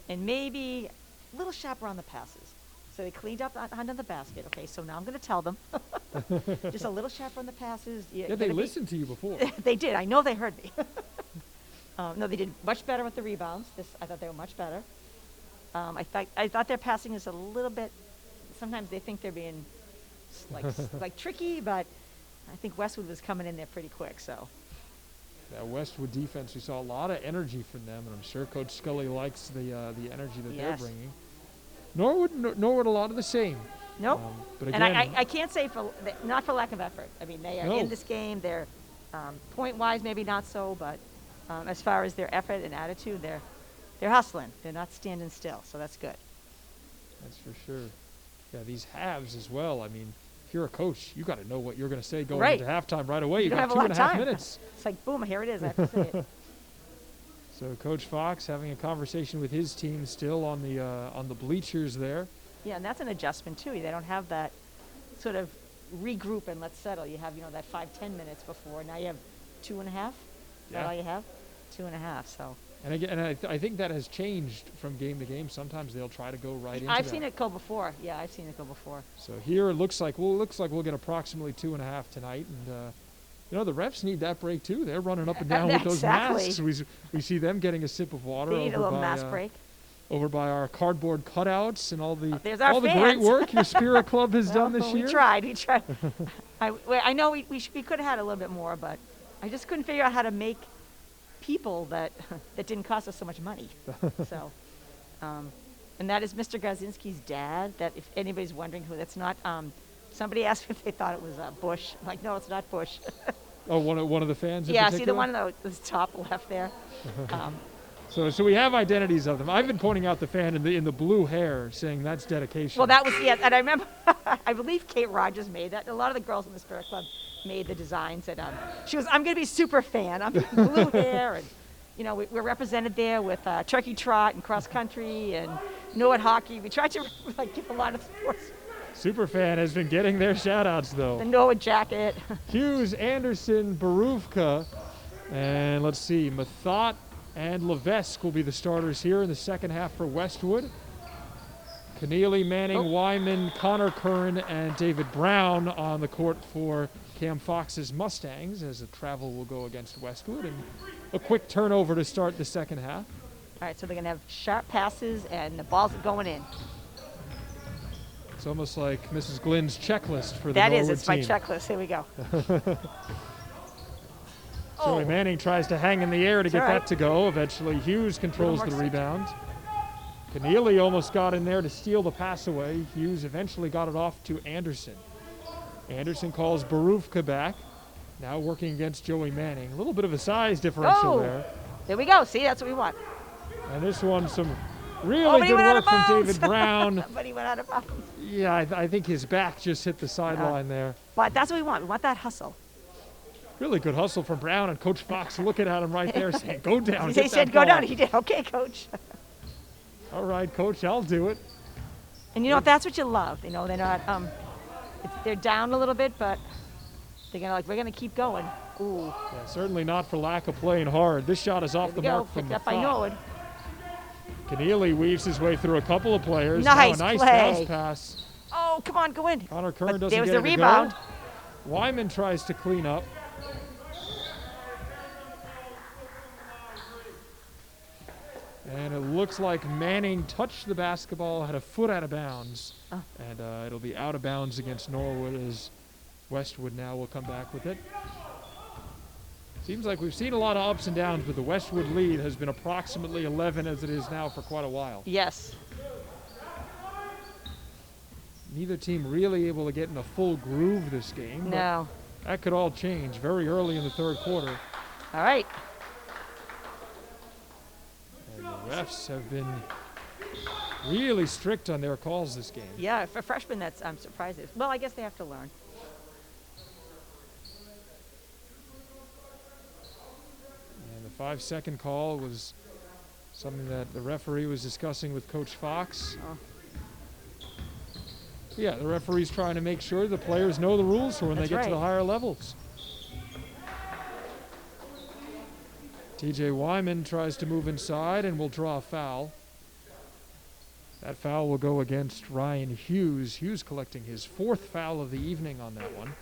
And maybe a little sharper on the passes. So they cleaned up under the basket. Okay, so now I'm going to tell them. Just a little sharper on the passes.
Yeah, they listened to you before.
They did. I know they heard me. No, they did much better with the rebounds. I thought they were much better. I thought their passing is a little bit. Sometimes they think they're being like tricky, but I think Westwood was coming in there pretty quick. So.
That Westwood defense, we saw a lot of energy from them, and I'm sure Coach Scully likes the energy that they're bringing. Norwood, a lot of the same.
Nope.
But again,
and I can't say not for lack of effort. I mean, they are in this game. They're point-wise, maybe not so, but as far as their effort and attitude, they're hustling. They're not standing still, so that's good.
That's for sure. Yeah, these halves as well. I mean, if you're a coach, you got to know what you're going to say going into halftime right away. You got 2.5 minutes.
It's like, boom, here it is. I have to say it.
So Coach Fox having a conversation with his team still on the bleachers there.
Yeah, and that's an adjustment too. They don't have that sort of regroup and let's settle. You have that 5-10 minutes before. Now you have 2.5. Is that all you have? 2.5. So. And
again, I think that has changed from game to game. Sometimes they'll try to go right into
I've seen it go before. Yeah, I've seen it go before.
So here it looks like we'll get approximately 2.5 tonight, and the refs need that break too. They're running up and down with those masks. We see them getting a sip of water.
They need a little mask break.
Over by our cardboard cutouts and all the
great
work your Spirit Club has done this year.
We tried. I know we could have had a little bit more, but I just couldn't figure out how to make people that didn't cost us so much money. So And that is Mr. Gazinski's dad. That, if anybody's wondering who, that's not. Somebody asked me if they thought it was Bush. I'm like, no, it's not Bush.
Oh, one of the fans in
Yeah,
particular?
see the one in the top left there.
So we have identities of them. I've been pointing out the fan in the blue hair, saying that's dedication.
Well, that was, yeah, and I remember, I believe Kate Rogers made that. A lot of the girls in the Spirit Club made the designs. And she was, I'm going to be a super fan. I'm blue hair, and we're represented there with turkey trot and cross country and Norwood hockey. We tried to give a lot of sports.
Superfan has been getting their shout-outs, though.
The Norwood jacket.
Hughes, Anderson, Baruvka, and let's see, Mathot and Levesque will be the starters here in the second half for Westwood. Keneally, Manning, Wyman, Connor Curran, and David Brown on the court for Cam Fox's Mustangs as the travel will go against Westwood. And a quick turnover to start the second half.
All right, so they're going to have sharp passes, and the ball's going in.
It's almost like Mrs. Glynn's checklist for the
That
Norwood
is, it's my
team.
checklist. Here we go.
Joey Manning tries to hang in the air to get
all right.
that to go. Eventually, Hughes controls the rebound. Keneally almost got in there to steal the pass away. Hughes eventually got it off to Anderson. Anderson calls Baruvka back. Now working against Joey Manning. A little bit of a size differential there.
There we go. See, that's what we want.
And this one, some really good work from David Brown.
But he went out of bounds.
Yeah, I think his back just hit the sideline there.
But that's what we want. We want that hustle.
Really good hustle from Brown, and Coach Fox looking at him right there saying, go down.
He said, go down. He did. Okay, Coach.
All right, Coach, I'll do it.
And that's what you love. They're not, they're down a little bit, but they're going to we're going to keep going. Ooh.
Yeah, certainly not for lack of playing hard. This shot is off the mark from the
Picked up by Norwood.
Keneally weaves his way through a couple of players.
Nice
nice
play.
bounce pass.
Oh, come on, go in.
Connor Curran
But
doesn't
there was
get
the
it to
rebound.
go. Wyman tries to clean up. And it looks like Manning touched the basketball, had a foot out of bounds.
Oh.
And it'll be out of bounds against Norwood as Westwood now will come back with it. Seems like we've seen a lot of ups and downs, but the Westwood lead has been approximately 11 as it is now for quite a while.
Yes.
Neither team really able to get in a full groove this game.
No.
That could all change very early in the third quarter.
All right.
And the refs have been really strict on their calls this game.
Yeah, for freshmen, I'm surprised. Well, I guess they have to learn.
And the 5-second call was something that the referee was discussing with Coach Fox.
Oh.
Yeah, the referee's trying to make sure the players know the rules for when they get to the higher levels. TJ Wyman tries to move inside and will draw a foul. That foul will go against Ryan Hughes. Hughes collecting his fourth foul of the evening on that one.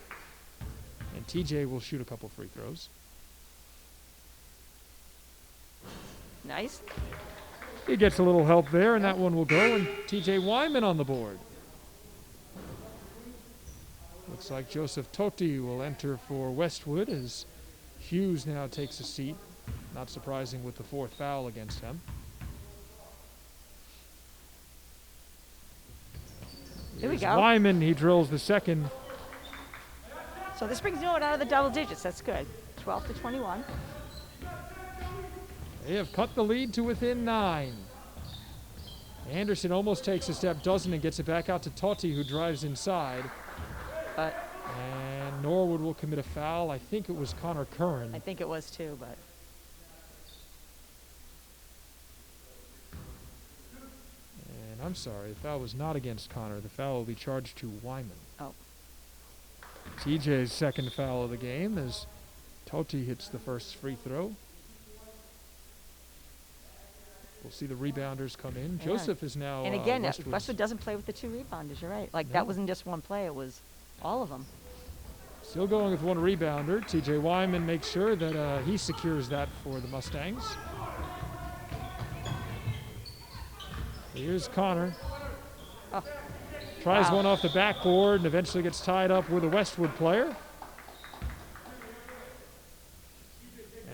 And TJ will shoot a couple free throws.
Nice.
He gets a little help there, and that one will go. And TJ Wyman on the board. Looks like Joseph Totti will enter for Westwood as Hughes now takes a seat. Not surprising with the fourth foul against him.
Here we
Here's
go.
Wyman, he drills the second.
So this brings Norwood out of the double digits. That's good. 12 to 21.
They have cut the lead to within 9. Anderson almost takes a step, doesn't, and gets it back out to Totti, who drives inside. And Norwood will commit a foul. I think it was Connor Curran.
I think it was too, but.
And I'm sorry, the foul was not against Connor. The foul will be charged to Wyman.
Oh.
TJ's second foul of the game as Totti hits the first free throw. We'll see the rebounders come in.
Yeah.
Joseph is now.
And again,
Westwood's.
Westwood doesn't play with the two rebounders. You're right. Like,
No.
that wasn't just one play. It was all of them.
Still going with one rebounder. TJ Wyman makes sure that he secures that for the Mustangs. Here's Connor.
Oh.
Tries
Wow.
one off the backboard and eventually gets tied up with a Westwood player.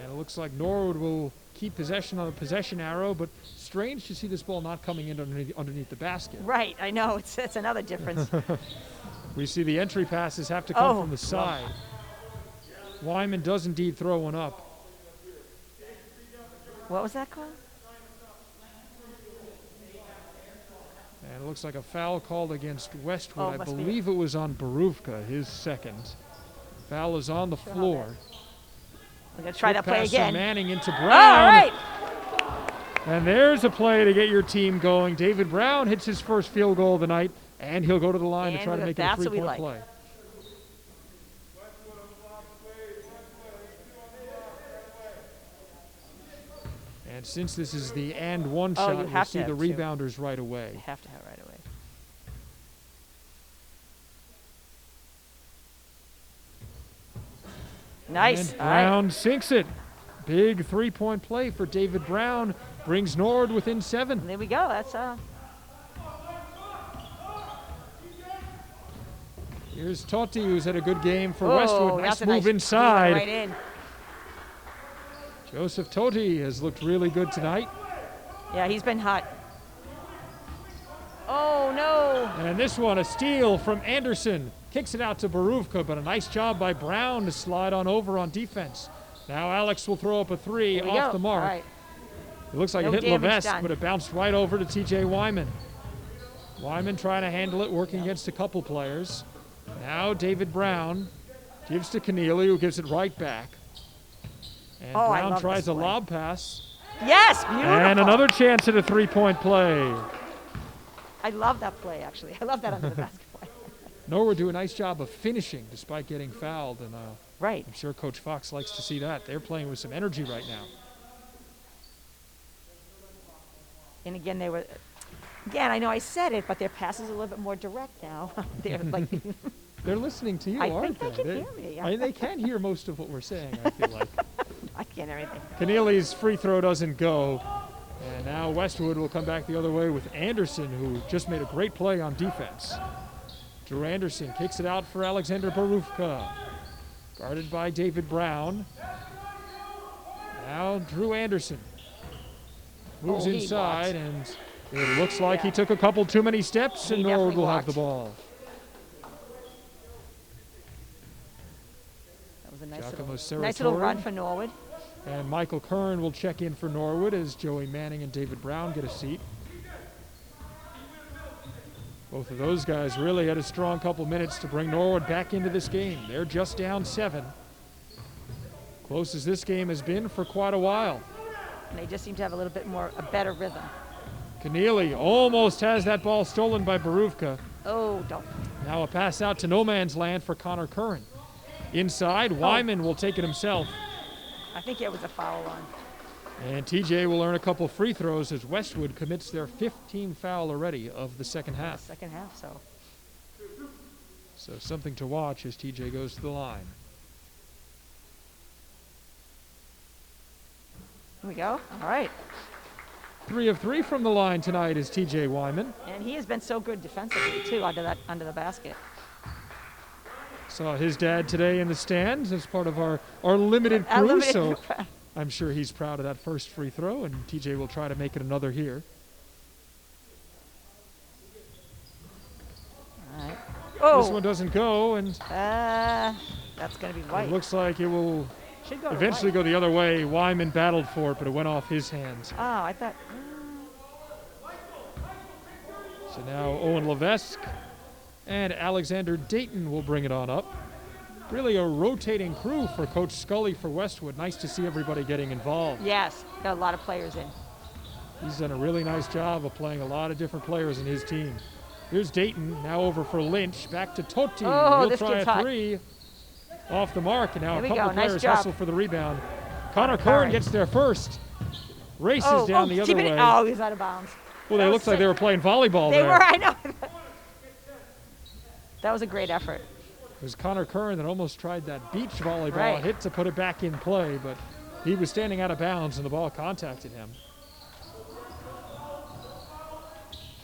And it looks like Norwood will keep possession on the possession arrow, but strange to see this ball not coming in underneath the basket.
Right, I know. It's another difference.
We see the entry passes have to come
Oh,
from the side. Wyman does indeed throw one up.
What was that called?
And it looks like a foul called against Westwood. I
must be
believe it was on Baruvka, his second. Foul is on the floor.
We're going to try that play
Pass from
again.
Manning into Brown.
All right.
And there's a play to get your team going. David Brown hits his first field goal of the night, and he'll go to the line to try to make it a
that's what we
three-point
like.
play. And since this is the and one
Oh,
shot,
you
we'll
have
see
to
the
have two.
rebounders right away.
You have to have right away. Nice.
And
All right.
Brown sinks it. Big three-point play for David Brown. Brings Norwood within 7.
There we go. That's
Here's Totti, who's had a good game for
oh,
Westwood.
that's
Nice
a
move
nice
inside.
right in.
Joseph Totti has looked really good tonight.
Yeah, he's been hot. Oh no!
And this one, a steal from Anderson. Kicks it out to Baruvka, but a nice job by Brown to slide on over on defense. Now Alex will throw up a three
There we
off
go.
the mark.
All right.
It looks like
No
it hit
damage
Levesque,
done.
but it bounced right over to TJ Wyman. Wyman trying to handle it, working against a couple players. Now David Brown gives to Keneally, who gives it right back. And
Oh, I
Brown
love
tries
this
a
play.
lob pass.
Yes, beautiful.
And another chance at a three-point play.
I love that play, actually. I love that under the basket play.
Norwood do a nice job of finishing despite getting fouled, and
Right.
I'm sure Coach Fox likes to see that. They're playing with some energy right now.
And again, they were. Again, I know I said it, but their passes are a little bit more direct now. They're like.
They're listening to you,
I
aren't
think they can hear me.
They can hear most of what we're saying, I feel like.
I can't hear anything.
Keneally's free throw doesn't go. And now Westwood will come back the other way with Anderson, who just made a great play on defense. Drew Anderson kicks it out for Alexander Baruvka. Guarded by David Brown. Now Drew Anderson moves
Oh, he
inside,
walked.
and it looks like he
Yeah.
took a couple too many steps,
He
and Norwood
definitely
will have the
walked.
ball.
That was a
Giacomo
nice little run
Serratore.
for Norwood.
And Michael Kern will check in for Norwood as Joey Manning and David Brown get a seat. Both of those guys really had a strong couple minutes to bring Norwood back into this game. They're just down 7. Close as this game has been for quite a while.
And they just seem to have a little bit more, a better rhythm.
Keneally almost has that ball stolen by Baruvka.
Oh, don't.
Now a pass out to no man's land for Connor Curran. Inside, Wyman will take it himself.
I think it was a foul line.
And TJ will earn a couple free throws as Westwood commits their 15th foul already of the second half.
Second half, so.
So something to watch as TJ goes to the line.
Here we go. All right.
3 of 3 from the line tonight is TJ Wyman.
And he has been so good defensively, too, under the basket.
Saw his dad today in the stands as part of our limited crew,
Limited
so
group.
I'm sure he's proud of that first free throw, and TJ will try to make it another here.
All right.
This
Oh,
one doesn't go, and
that's going to be
it
white.
looks like it will
Should go to
eventually
white.
go the other way. Wyman battled for it, but it went off his hands.
Oh, I thought.
So now Owen Levesque and Alexander Dayton will bring it on up. Really a rotating crew for Coach Scully for Westwood. Nice to see everybody getting involved.
Yes, got a lot of players in.
He's done a really nice job of playing a lot of different players in his team. Here's Dayton, now over for Lynch. Back to Totti.
Oh,
He'll
this
try
kid's
a
hot.
3 off the mark, and now
There
a
we
couple
go.
of
Nice
players
job.
hustle for the rebound. Connor
Curran.
Curran gets there first. Races down the other
keep it.
way.
Oh, he's out of bounds.
Well, they
that
looked
was
like they
sick.
were playing volleyball
They
there.
were, I know. That was a great effort.
It was Connor Curran that almost tried that beach volleyball
Right.
hit to put it back in play, but he was standing out of bounds and the ball contacted him.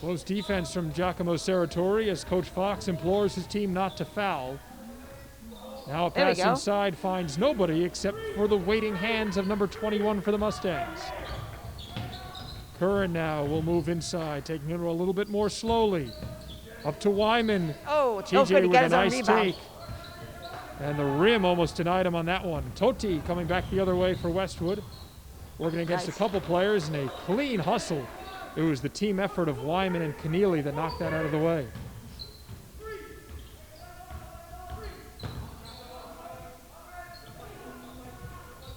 Close defense from Giacomo Serratore as Coach Fox implores his team not to foul. Now a
There we
pass
go.
inside finds nobody except for the waiting hands of number 21 for the Mustangs. Curran now will move inside, taking it a little bit more slowly. Up to Wyman.
Oh, it's no
TJ
good. He
with
got
a
his own
nice
rebound.
take. And the rim almost denied him on that one. Totti coming back the other way for Westwood. Working against
Nice.
a couple players in a clean hustle. It was the team effort of Wyman and Keneally that knocked that out of the way.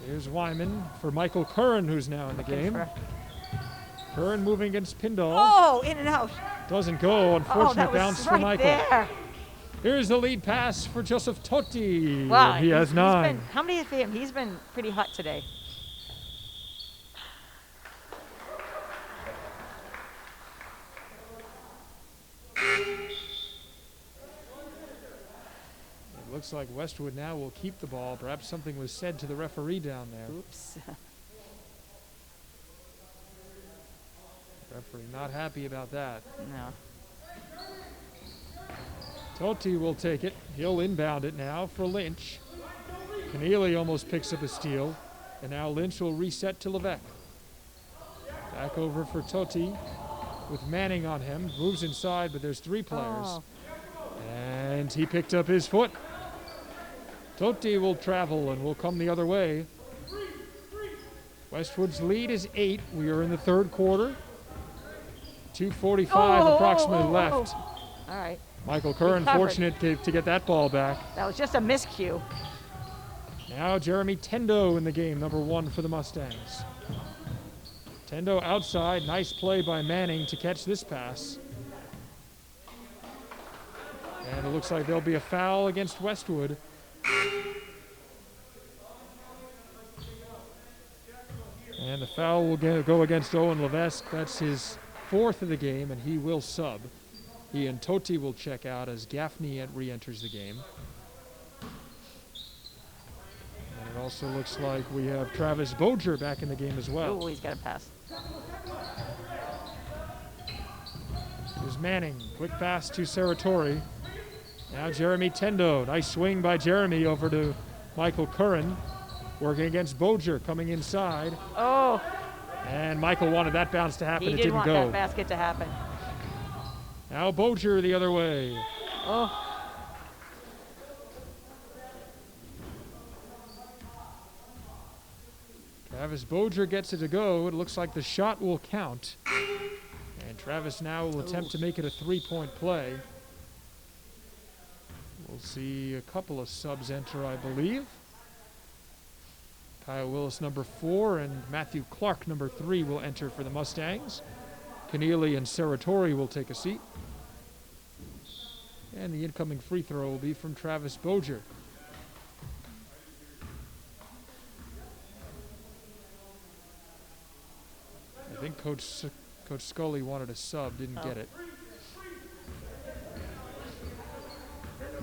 Here's Wyman for Michael Curran, who's now in the game. Curran moving against Pindall.
Oh, in and out.
Doesn't go.
Oh,
Unfortunate
that was
bounce
right
for Michael.
there.
Here's the lead pass for Joseph Totti.
Wow,
He has 9.
How many for him? He's been pretty hot today.
It looks like Westwood now will keep the ball. Perhaps something was said to the referee down there.
Oops.
Referee not happy about that.
No.
Totti will take it. He'll inbound it now for Lynch. Keneally almost picks up a steal. And now Lynch will reset to Levesque. Back over for Totti with Manning on him. Moves inside, but there's 3 players.
Oh.
And he picked up his foot. Totti will travel and will come the other way. Westwood's lead is 8. We are in the 3rd quarter. 2:45 approximately left.
All right.
Michael Curran
Recovered.
fortunate to get that ball back.
That was just a miscue.
Now Jeremy Tendo in the game, number 1 for the Mustangs. Tendo outside, nice play by Manning to catch this pass. And it looks like there'll be a foul against Westwood. And the foul will go against Owen Levesque. That's his 4th of the game, and he will sub. He and Totti will check out as Gaffney re-enters the game. And it also looks like we have Travis Boger back in the game as well.
Oh, he's got a pass.
Here's Manning, quick pass to Saratori. Now Jeremy Tendo, nice swing by Jeremy over to Michael Curran. Working against Boger, coming inside.
Oh,
And Michael wanted that bounce to happen,
he
it
did
didn't
want
go.
that basket to happen.
Now Boger the other way.
Oh,
Travis Boger gets it to go. It looks like the shot will count. And Travis now will attempt to make it a 3-point play. We'll see a couple of subs enter, I believe. Kyle Willis, number 4, and Matthew Clark, number 3, will enter for the Mustangs. Keneally and Saratori will take a seat. And the incoming free throw will be from Travis Boger. I think Coach Scully wanted a sub, didn't get it.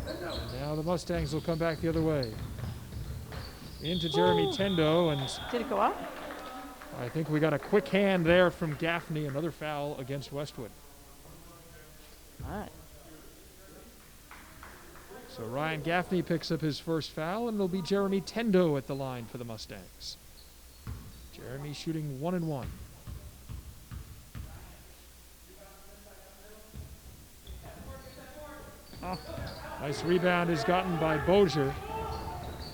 And now the Mustangs will come back the other way. Into Jeremy Tendo, and
did it go out?
I think we got a quick hand there from Gaffney, another foul against Westwood.
All right.
So Ryan Gaffney picks up his first foul, and it'll be Jeremy Tendo at the line for the Mustangs. Jeremy shooting 1 and 1.
Oh.
Nice rebound is gotten by Boger.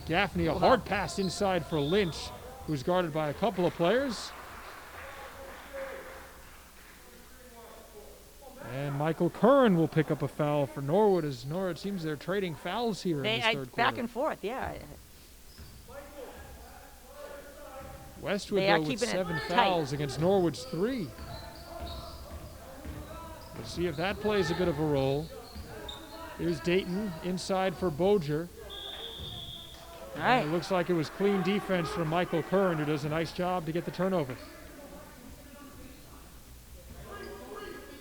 Gaffney, a hard pass inside for Lynch, who's guarded by a couple of players. And Michael Curran will pick up a foul for Norwood, as Norwood seems they're trading fouls here in this third quarter.
Back and forth, yeah.
Westwood,
They are
though, with
keeping it
7
tight.
fouls against Norwood's 3. We'll see if that plays a bit of a role. Here's Dayton inside for Boger.
All right.
And it looks like it was clean defense from Michael Curran, who does a nice job to get the turnover.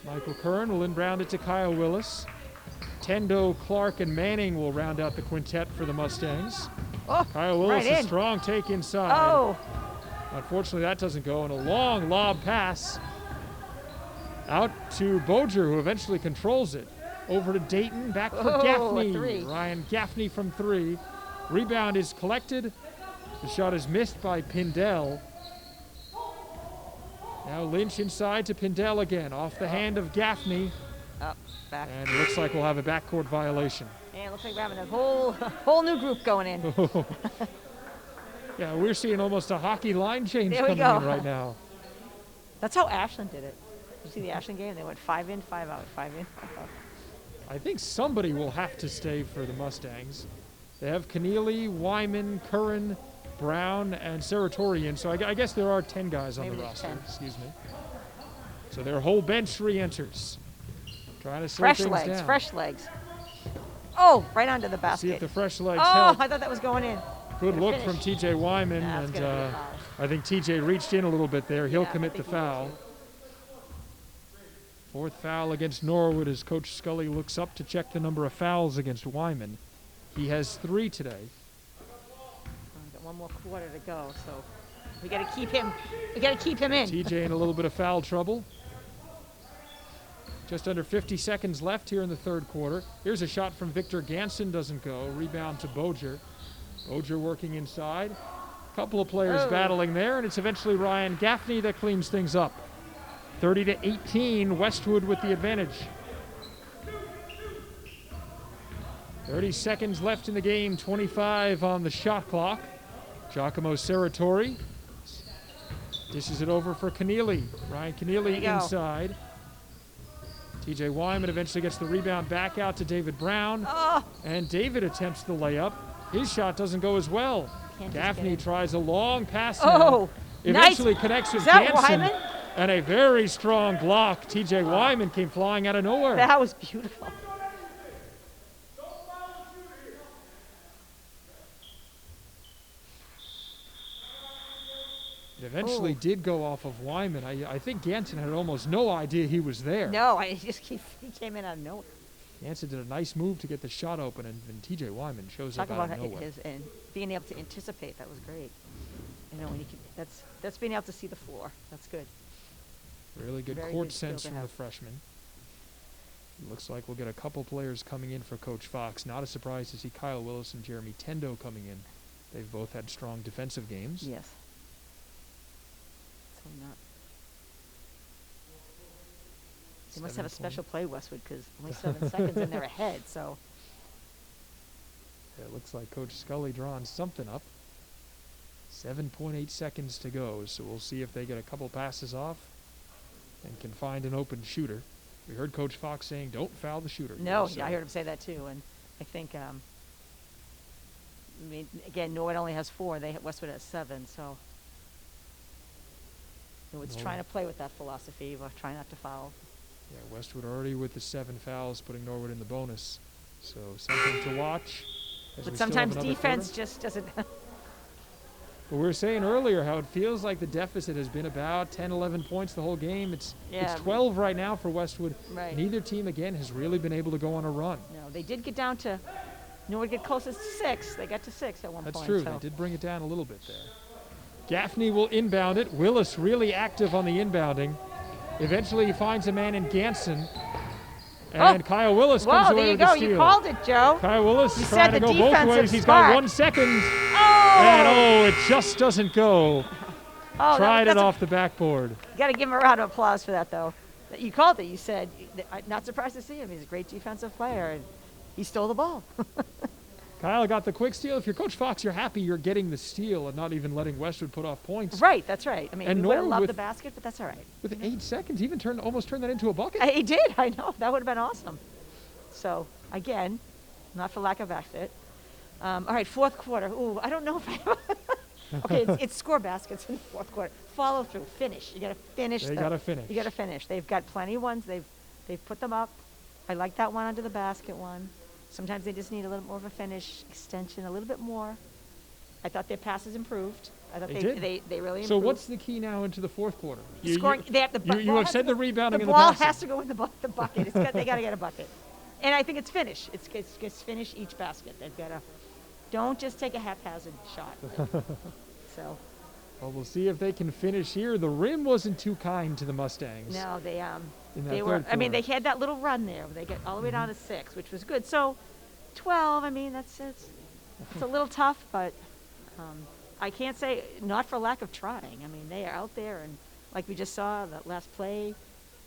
Michael Curran will inbound it to Kyle Willis. Tendo, Clark, and Manning will round out the quintet for the Mustangs.
Oh,
Kyle Willis,
right
a
in.
strong take inside.
Oh,
Unfortunately, that doesn't go. And a long lob pass out to Boger, who eventually controls it. Over to Dayton, back for
Oh, a
Gaffney.
3.
Ryan Gaffney from 3. Rebound is collected. The shot is missed by Pindell. Now Lynch inside to Pindell again, off the hand of Gaffney.
Up, back.
And it looks like we'll have a backcourt violation.
And it looks like we're having a whole new group going in.
Yeah, we're seeing almost a hockey line change
There we
coming in
go.
right now.
That's how Ashland did it. Did you see the Ashland game? They went 5 in, 5 out, 5 in, 5 out.
I think somebody will have to stay for the Mustangs. They have Keneally, Wyman, Curran, Brown, and Saratorian. So I guess there are 10 guys on
Maybe
the
there's
roster.
10.
Excuse me. So their whole bench re-enters. Trying to slow
Fresh
things
legs,
down.
fresh legs. Oh, right onto the basket.
See if the fresh legs
oh,
help.
I thought that was going in.
Good
Gonna
look
finish.
from T.J. Wyman,
Nah, it's
and
gonna be a foul.
I think T.J. reached in a little bit there. He'll
Yeah, I
commit the
think he will
foul.
too.
Fourth foul against Norwood as Coach Scully looks up to check the number of fouls against Wyman. He has 3 today.
We've got one more quarter to go, so we got to keep him. We got to keep him in.
TJ in a little bit of foul trouble. Just under 50 seconds left here in the third quarter. Here's a shot from Victor Ganson, doesn't go. Rebound to Boger. Boger working inside. Couple of players battling there, and it's eventually Ryan Gaffney that cleans things up. 30-18, Westwood with the advantage. 30 seconds left in the game, 25 on the shot clock. Giacomo Saratori dishes it over for Keneally. Ryan Keneally inside. T.J. Wyman eventually gets the rebound back out to David Brown.
Oh,
And David attempts the layup. His shot doesn't go as well.
Can't just
Gaffney
get in.
tries a long pass.
Oh,
Eventually
nice.
connects with
Is that
Ganson.
Wyman?
And a very strong block. T.J. Wyman came flying out of nowhere.
that was beautiful.
It eventually
Ooh.
did go off of Wyman. I think Ganson had almost no idea he was there.
No, he came in out of nowhere.
Ganson did a nice move to get the shot open, and T.J. Wyman shows
Talk
up out
about
of nowhere.
his and being able to anticipate. That was great. You know, when you can, that's being able to see the floor. That's good.
Really good
Very
court
good skill
sense
to
from the
have.
freshman. Looks like we'll get a couple players coming in for Coach Fox. Not a surprise to see Kyle Willis and Jeremy Tendo coming in. They've both had strong defensive games.
Yes. So not. They must have a
7
special play, Westwood, because only 7 seconds and they're ahead. So
Yeah, it looks like Coach Scully drawing something up. 7.8 seconds to go, so we'll see if they get a couple passes off and can find an open shooter. We heard Coach Fox saying, "Don't foul the shooter."
no,
So
I heard him say that too, and I think. I mean, again, Norwood only has 4. Westwood has 7, so. Norwood's
No.
trying to play with that philosophy of trying not to foul.
Yeah, Westwood already with the 7 fouls, putting Norwood in the bonus. So something to watch. as
But
we still have
sometimes
another
defense
quarter.
just doesn't.
But we were saying earlier how it feels like the deficit has been about 10, 11 points the whole game. It's
Yeah.
12 right now for Westwood.
Right.
Neither team, again, has really been able to go on a run.
No, they did get down to. Norwood get closest to 6. They got to 6 at one
That's
point.
true.
So.
They did bring it down a little bit there. Gaffney will inbound it. Willis really active on the inbounding. Eventually he finds a man in Ganson. And Kyle Willis comes
Whoa,
away
there you
with the
go.
steal.
You called it, Joe.
Kyle Willis
You
trying
said
to
the
go both
defensive
ways. He's got
spark.
1 second.
Oh!
And it just doesn't go.
Oh,
Tried it
that's
off the backboard.
You got to give him a round of applause for that, though. You called it. You said, I'm not surprised to see him. He's a great defensive player, and he stole the ball.
Kyle got the quick steal. If you're Coach Fox, you're happy you're getting the steal and not even letting Westwood put off points.
Right, that's right. I mean,
And
we would have
Norwood
loved
with-
the basket, but that's all right.
With 8 seconds, he even almost turned that into a bucket.
He did. I know. That would have been awesome. So, again, not for lack of effort. All right, fourth quarter. Ooh, I don't know if I Okay, it's score baskets in the fourth quarter. Follow through. Finish. You got to finish.
They gotta finish.
You got to finish. They've got plenty of ones. They've put them up. I like that one under the basket one. Sometimes they just need a little more of a finish, extension, a little bit more. I thought their passes improved. I thought
They
they
did.
they really improved.
So what's the key now into the fourth quarter?
Scoring? They have, the
you
ball
have
has
said
to
the
go-
rebounding
The
and the
ball
passing.
has to go in the bucket. They got to get a bucket. And I think it's finish. It's finish each basket. They've got to. Don't just take a haphazard shot. So.
Well, we'll see if they can finish here. The rim wasn't too kind to the Mustangs.
No,
in that
they were.
third
I mean, they
quarter.
had that little run there. Where they got all the way down to 6, which was good. So, 12. I mean, it's a little tough, but I can't say not for lack of trying. I mean, they are out there and like we just saw, that last play,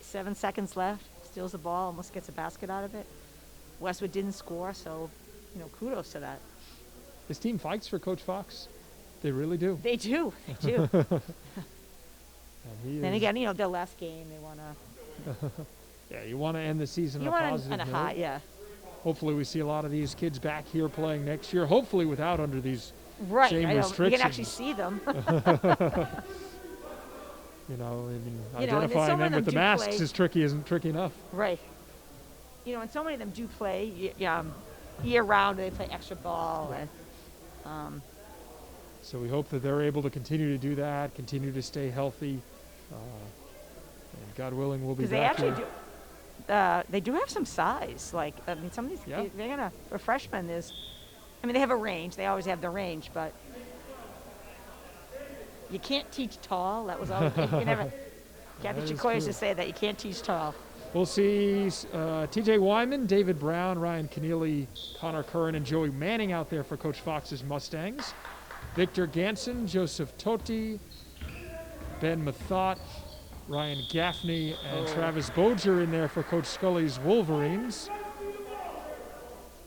7 seconds left, steals the ball, almost gets a basket out of it. Westwood didn't score, so, kudos to that.
This team fights for Coach Fox. They really do.
They do. They do.
And
then again, their last game, they want to.
Yeah, you want to end the season on
You
a
want
positive
on a
note.
high, yeah.
Hopefully we see a lot of these kids back here playing next year, hopefully without under these
Right.
same
I know.
restrictions.
You can actually see them.
Identifying them with the masks
play.
is tricky, isn't tricky enough.
Right. And so many of them do play year round. They play extra ball.
Right.
And,
So we hope that they're able to continue to do that, continue to stay healthy. And God willing, we'll be back
they
here.
actually do. They do have some size. Some of these, for freshmen, they have a range. They always have the range, but you can't teach tall. That was always, Kathy Chicoy used to say that you can't teach tall.
We'll see TJ Wyman, David Brown, Ryan Keneally, Connor Curran, and Joey Manning out there for Coach Fox's Mustangs. Victor Ganson, Joseph Totti, Ben Mathot, Ryan Gaffney, and Travis Boger in there for Coach Scully's Wolverines.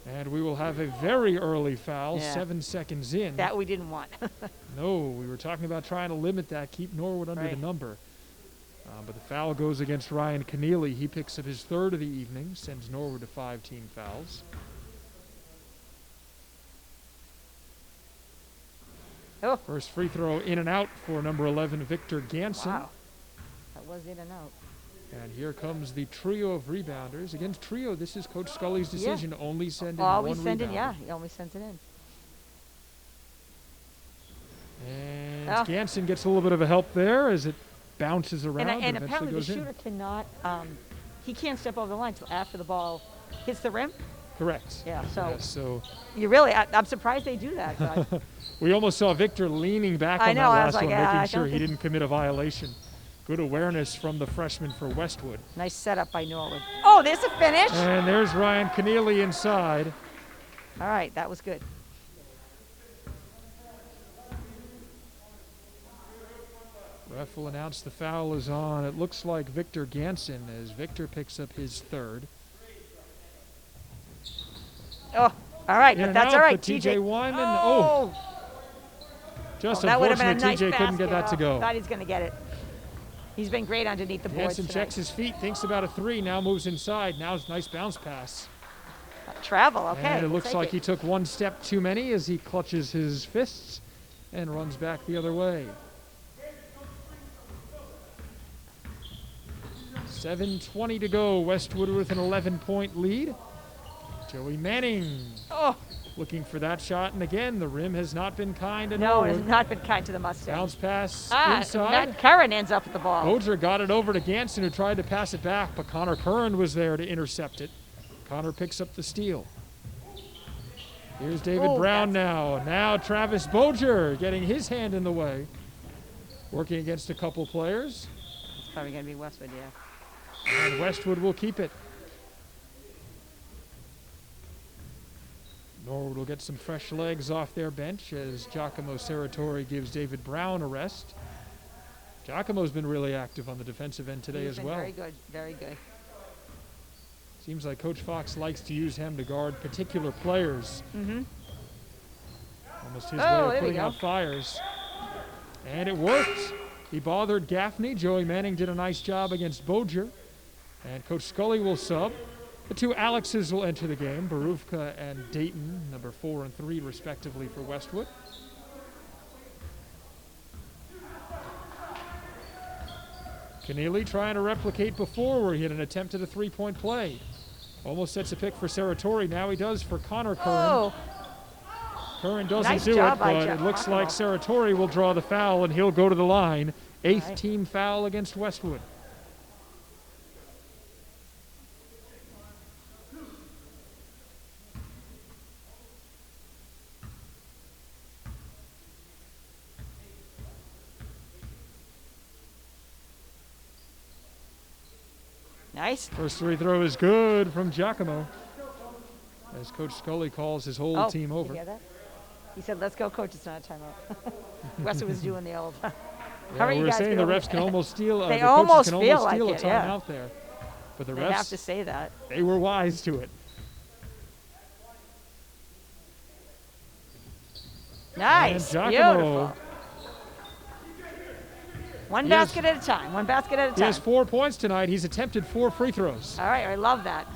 And we will have a very early foul, 7 seconds in.
That we didn't want.
No, we were talking about trying to limit that, keep Norwood under the number. But the foul goes against Ryan Keneally. He picks up his third of the evening, sends Norwood to 5 team fouls.
Oh.
First free throw in and out for number 11, Victor Ganson.
Wow. That was in and out.
And here comes the trio of rebounders. Against trio, this is Coach Scully's decision. Only send in
always
one
send
rebounder.
it, yeah. He always sends it in.
And Ganson gets a little bit of a help there as it bounces around
And
eventually
apparently the
goes
shooter
in.
cannot, he can't step over the line until after the ball hits the rim.
Correct.
Yeah, so,
So
you really, I'm surprised they do that. But
we almost saw Victor leaning back on that
I
last
was like,
one,
I
making sure
don't
he
think-
didn't commit a violation. Good awareness from the freshman for Westwood.
Nice setup by Norwood. Oh, there's a finish.
And there's Ryan Keneally inside.
All right, that was good.
Ref will announce the foul is on. It looks like Victor Ganson as Victor picks up his third.
Oh, all right,
In
but
and
that's
out
all right.
for TJ Wyman. Just
that would have been a
unfortunate
nice
TJ couldn't get that
basket.
to go.
Thought he's going to get it. He's been great underneath the boards
Ganson
tonight.
checks his feet, thinks about a three, now moves inside. Now it's a nice bounce pass.
Travel, okay.
And it
we'll
looks
take
like
it.
he took one step too many as he clutches his fists and runs back the other way. 7:20 to go. Westwood with an 11-point lead. Joey Manning looking for that shot, and again, the rim has not been kind to
No, it
Norwood.
has not been kind to the Mustangs.
Bounce pass inside.
Matt Curran ends up with the ball.
Boger got it over to Ganson, who tried to pass it back, but Connor Curran was there to intercept it. Connor picks up the steal. Here's David Brown now. Now Travis Boger getting his hand in the way. Working against a couple players.
It's probably going to be Westwood, yeah.
And Westwood will keep it. Norwood will get some fresh legs off their bench as Giacomo Serratori gives David Brown a rest. Giacomo's been really active on the defensive end today
He's
as
been
well.
very good, very good.
Seems like Coach Fox likes to use him to guard particular players.
Mm-hmm.
Almost his way of putting out fires. And it worked. He bothered Gaffney. Joey Manning did a nice job against Boger. And Coach Scully will sub. The two Alexes will enter the game, Barufka and Dayton, number 4 and 3 respectively for Westwood. Keneally trying to replicate before where he had an attempt at a three-point play. Almost sets a pick for Serratori. Now he does for Connor Curran. Curran doesn't
Nice
do it,
job by
but it looks
Giacomo.
like Serratori will draw the foul and he'll go to the line. 8th team foul against Westwood.
Nice.
First free throw is good from Giacomo. As Coach Scully calls his whole team over.
You hear that? He said, let's go, coach. It's not a timeout. Westwood was doing the old.
Yeah,
Hurry,
we
you
were
guys,
saying
get
the
over
refs
here.
can almost steal.
They
The coaches
almost
can
feel
almost
like
steal a
it, yeah.
timeout there, but the
They have
refs
to say that.
they were wise to it.
Nice.
And Giacomo,
Beautiful. One
He has-
basket at a time. One basket at a
he has
time.
4 points tonight. He's attempted 4 free throws.
All right, I love that.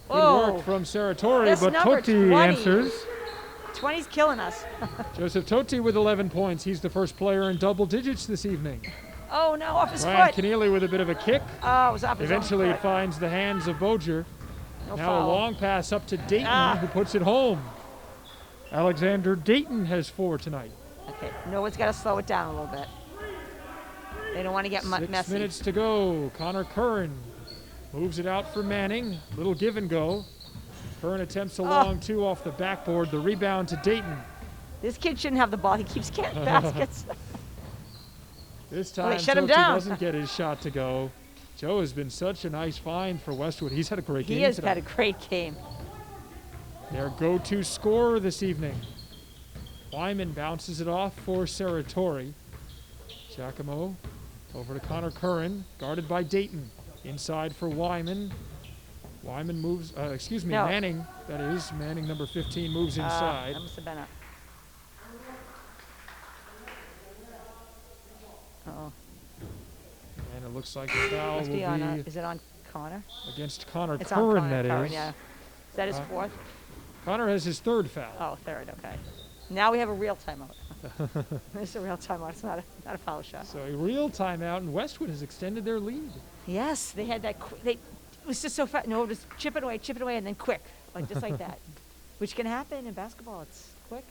Good
Whoa.
work from Saratori,
This
but
number
Totti
20.
answers.
20's killing us.
Joseph Totti with 11 points. He's the first player in double digits this evening.
Oh, no, off his
Ryan
foot.
Keneally with a bit of a kick.
Oh, it was off his own
Eventually it
foot.
finds the hands of Boger.
No
Now
foul.
a long pass up to Dayton,
Ah.
who puts it home. Alexander Dayton has 4 tonight.
Okay, Norwood's got to slow it down a little bit. They don't want to get
6
messy.
minutes to go. Connor Curran moves it out for Manning. Little give and go. Curran attempts a long 2 off the backboard. The rebound to Dayton.
This kid shouldn't have the ball. He keeps getting baskets.
This
Well,
time
they shut him
Totti
down.
doesn't get his shot to go. Joe has been such a nice find for Westwood. He's had a great game
He has
today.
had a great game.
Their go-to scorer this evening. Wyman bounces it off for Saratori. Giacomo over to Connor Curran, guarded by Dayton. Inside for Wyman. Wyman moves,
No.
Manning, that is. Manning, number 15, moves inside.
That must have been a... Uh-oh.
And it looks like the foul
Must
will
be on...
be
is it on Connor?
against Connor
It's on
Curran,
Connor.
that
Curran,
is.
yeah. Is that his fourth?
Connor has his 3rd foul.
Oh, third, okay. Now we have a real timeout. It's a real timeout. It's not a foul shot.
So a real timeout, and Westwood has extended their lead.
Yes, they had that. It was just so fast. No, just chip it away, and then quick, like just like that, which can happen in basketball. It's quick.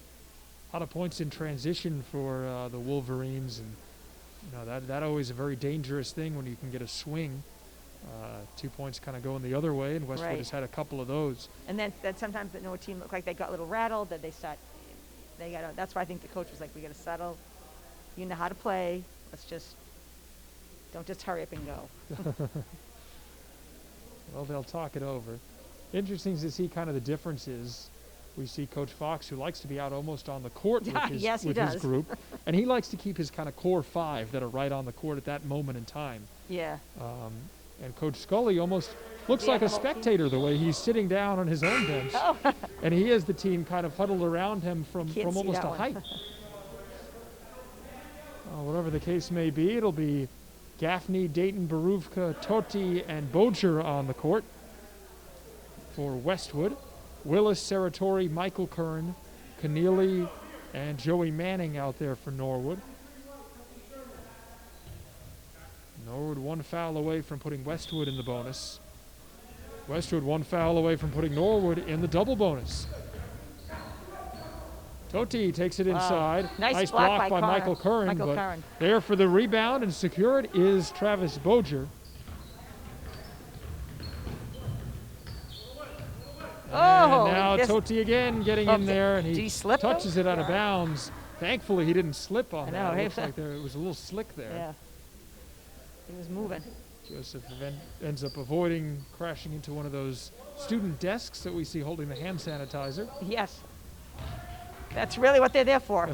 A lot of points in transition for the Wolverines, and that always a very dangerous thing when you can get a swing. 2 points kind of going the other way, and Westwood
Right.
has had a couple of those.
And then that sometimes that no team looked like they got a little rattled. That they start. They got. That's why I think the coach was like, "We got to settle. You know how to play. Let's just don't just hurry up and go."
Well, they'll talk it over. Interesting to see kind of the differences. We see Coach Fox, who likes to be out almost on the court with his,
Yes, he
with his
does.
group, and he likes to keep his kind of core 5 that are right on the court at that moment in time.
Yeah.
And Coach Scully almost looks
Yeah,
like a
the whole team.
spectator the way he's sitting down on his own bench.
Oh.
And he has the team kind of huddled around him from
Can't see
almost
that
a
one.
height. Whatever the case may be, it'll be Gaffney, Dayton, Baruvka, Totti, and Boger on the court for Westwood. Willis, Saratori, Michael Kern, Keneally, and Joey Manning out there for Norwood. Norwood 1 foul away from putting Westwood in the bonus. Westwood 1 foul away from putting Norwood in the double bonus. Totti takes it
Wow.
inside.
Nice
block
block
by
by
Michael Curran.
Michael
but
Curran.
there for the rebound and secure it is Travis Boger.
Oh,
And now
this-
Totti again getting in
Did
there, and
he
he
slip, though?
touches it out of bounds. Thankfully, he didn't slip on
I
that.
know,
It
hey,
looks like it was a little slick there.
Yeah. He was moving.
Joseph ends up avoiding crashing into one of those student desks that we see holding the hand sanitizer.
Yes. That's really what they're there for.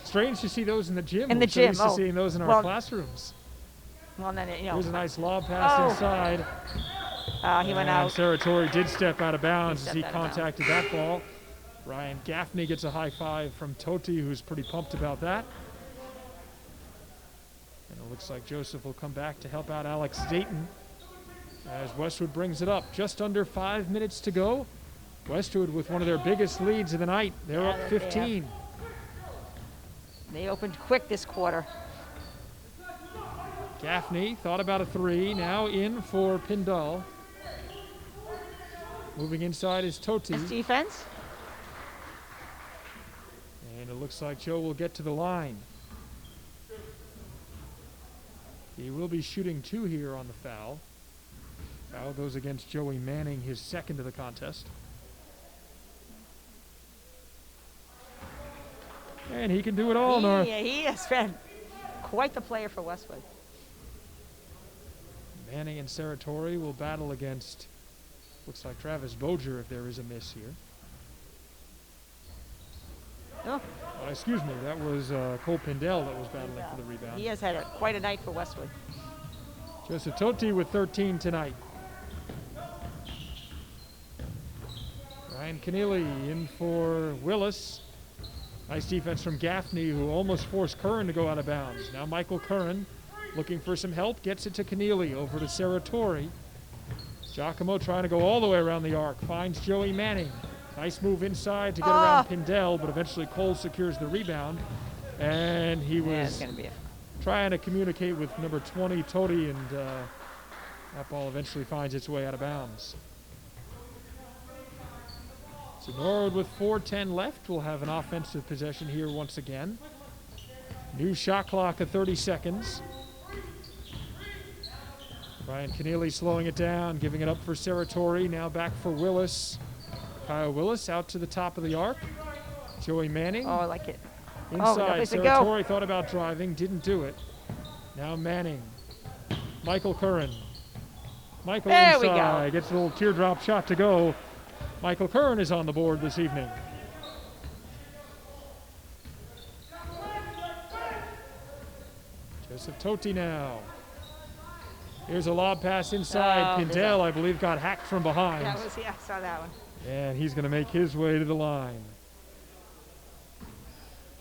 Strange to see those in the gym.
In
We're
the
so
gym,
used to
oh.
seeing those in our
Well,
classrooms.
Well, then,
Here's a nice lob pass
Oh.
inside.
He went
And
out.
Saratori did step out of bounds as he
stepped out of bounds.
contacted that ball. Ryan Gaffney gets a high five from Totti, who's pretty pumped about that. And it looks like Joseph will come back to help out Alex Dayton as Westwood brings it up. Just under 5 minutes to go. Westwood with one of their biggest leads of the night. They're
Yeah,
up
they're
15.
They opened quick this quarter.
Gaffney thought about a 3, now in for Pindall. Moving inside is
This
Totti.
defense.
And it looks like Joe will get to the line. He will be shooting 2 here on the foul. Foul goes against Joey Manning, his 2nd of the contest. And he can do it all, Nora.
He has been quite the player for Westwood.
Manning and Saratori will battle against, looks like Travis Boger if there is a miss here.
Oh,
Excuse me, that was Cole Pindell that was battling for the rebound.
He has had quite a night for Westwood.
Joseph Totti with 13 tonight. Ryan Keneally in for Willis. Nice defense from Gaffney, who almost forced Curran to go out of bounds. Now Michael Curran looking for some help, gets it to Keneally, over to Serratori. Giacomo trying to go all the way around the arc, finds Joey Manning. Nice move inside to get around Pindell, but eventually Cole secures the rebound. And he was trying to communicate with number 20, Totti, and that ball eventually finds its way out of bounds. So Norwood with 4:10 left will have an offensive possession here once again. New shot clock at 30 seconds. Ryan Keneally slowing it down, giving it up for Serratori. Now back for Willis. Kyle Willis out to the top of the arc. Joey Manning.
Oh, I like it.
Inside, Serratori thought about driving, didn't do it. Now Manning. Michael Curran. Michael inside, gets a little teardrop shot to go. Michael Curran is on the board this evening. Joseph Totti now. Here's a lob pass inside. Pindell, I believe, got hacked from behind.
I saw that one.
And he's going to make his way to the line.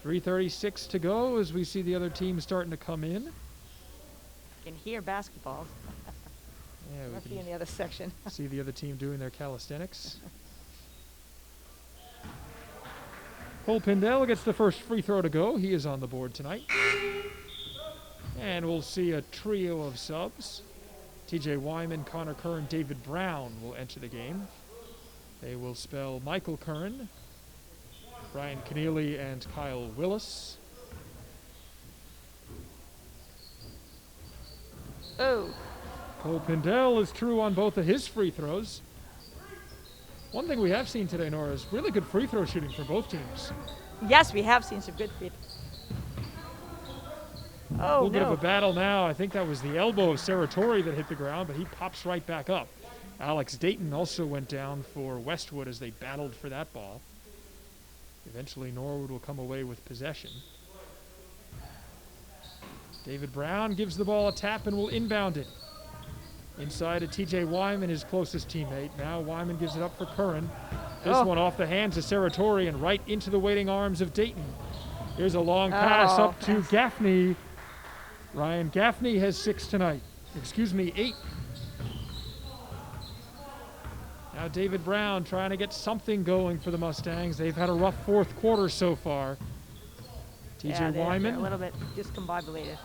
3:36 to go as we see the other team starting to come in.
You can hear basketballs.
Yeah,
Must be in the other section.
See the other team doing their calisthenics. Cole Pindell gets the first free throw to go. He is on the board tonight. And we'll see a trio of subs. TJ Wyman, Connor Curran, David Brown will enter the game. They will spell Michael Curran, Ryan Keneally, and Kyle Willis.
Oh.
Cole Pindell is true on both of his free throws. One thing we have seen today, Nora, is really good free throw shooting for both teams.
Yes, we have seen some good free throws.
A little bit of a battle now. I think that was the elbow of Serratori that hit the ground, but he pops right back up. Alex Dayton also went down for Westwood as they battled for that ball. Eventually, Norwood will come away with possession. David Brown gives the ball a tap and will inbound it. Inside to TJ Wyman, his closest teammate. Now Wyman gives it up for Curran. This one off the hands of Serratori and right into the waiting arms of Dayton. Here's a long pass up to Gaffney. Ryan Gaffney has 6 tonight. 8. Now David Brown trying to get something going for the Mustangs. They've had a rough fourth quarter so far. TJ Wyman.
They're a little bit discombobulated.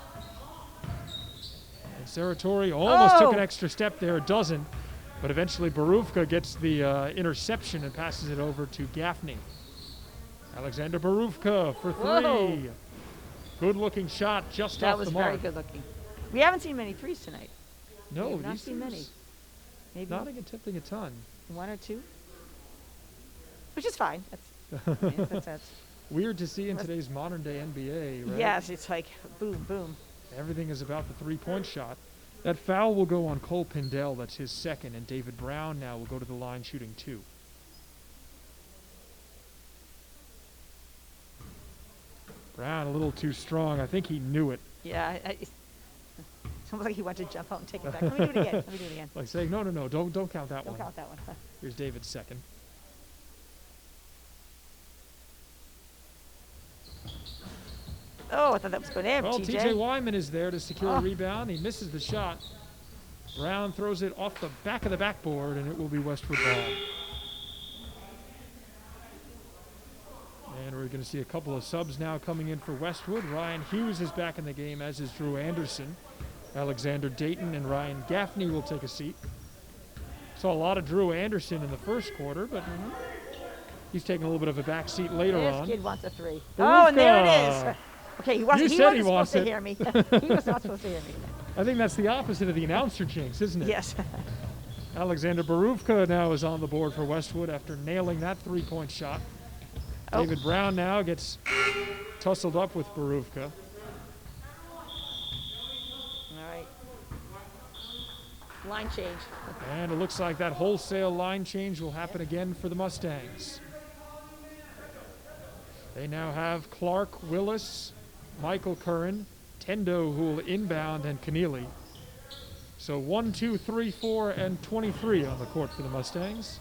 And Serratori almost took an extra step there, doesn't. But eventually Barufka gets the interception and passes it over to Gaffney. Alexander Barufka for 3. Good looking shot just off the mark.
That was very good looking. We haven't seen many threes tonight.
No,
we've not seen many. Maybe
not attempting a ton.
1 or 2, which is fine. That's
weird to see in today's modern day NBA, right?
Yes, it's like boom, boom.
Everything is about the three-point shot. That foul will go on Cole Pindell. That's his second, and David Brown now will go to the line shooting 2. Brown a little too strong. I think he knew it.
Yeah, it's almost like he wanted to jump out and take it back. Let me do it again.
Like saying, no, don't count that one.
Don't count that one.
Here's David's second.
Oh, I thought that was going in.
Well, TJ Wyman is there to secure a rebound. He misses the shot. Brown throws it off the back of the backboard, and it will be Westwood ball. And we're going to see a couple of subs now coming in for Westwood. Ryan Hughes is back in the game, as is Drew Anderson. Alexander Dayton and Ryan Gaffney will take a seat. Saw a lot of Drew Anderson in the first quarter, but he's taking a little bit of a back seat later on.
This kid wants a 3.
Barufka.
Oh, and there it is. Okay, he wasn't supposed to hear me. He was not supposed to hear me.
I think that's the opposite of the announcer jinx, isn't it?
Yes.
Alexander Barufka now is on the board for Westwood after nailing that three-point shot. David Brown now gets tussled up with Barufka.
All right. Line change.
And it looks like that wholesale line change will happen again for the Mustangs. They now have Clark, Willis, Michael Curran, Tendo, who will inbound, and Keneally. So 1, 2, 3, 4, and 23 on the court for the Mustangs.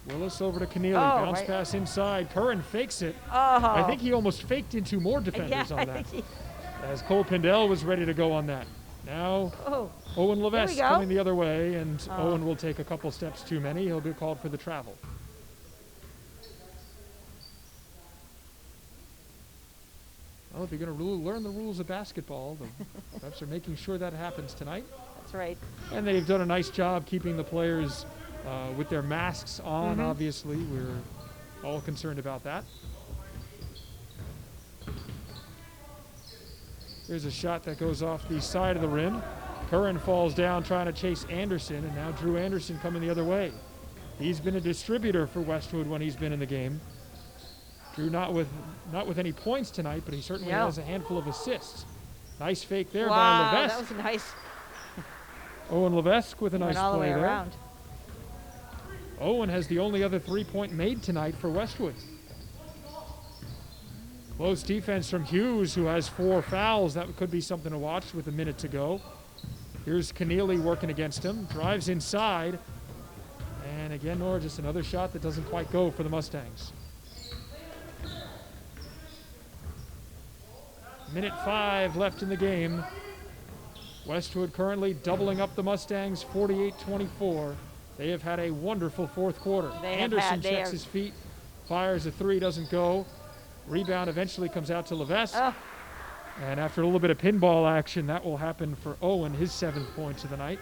Willis over to Keneally. Bounce pass inside. Curran fakes it. I think he almost faked into more defenders on that. As Cole Pindell was ready to go on that. Now Owen Levesque coming the other way, and Owen will take a couple steps too many. He'll be called for the travel. Well, if you're going to learn the rules of basketball, the refs are making sure that happens tonight.
That's right.
And they've done a nice job keeping the players with their masks on, obviously. We're all concerned about that. Here's a shot that goes off the side of the rim. Curran falls down trying to chase Anderson, and now Drew Anderson coming the other way. He's been a distributor for Westwood when he's been in the game. Drew not with any points tonight, but he certainly has a handful of assists. Nice fake there by Levesque.
That was nice.
Owen Levesque with a nice
all the
play
way
there.
Around.
Owen has the only other three-point made tonight for Westwood. Close defense from Hughes, who has 4 fouls. That could be something to watch with a minute to go. Here's Keneally working against him. Drives inside. And again, Nora, just another shot that doesn't quite go for the Mustangs. Minute 5 left in the game. Westwood currently doubling up the Mustangs, 48-24. They have had a wonderful fourth quarter. Anderson checks his feet, fires a 3, doesn't go. Rebound eventually comes out to Levesque. And after a little bit of pinball action, that will happen for Owen, his 7th point of the night.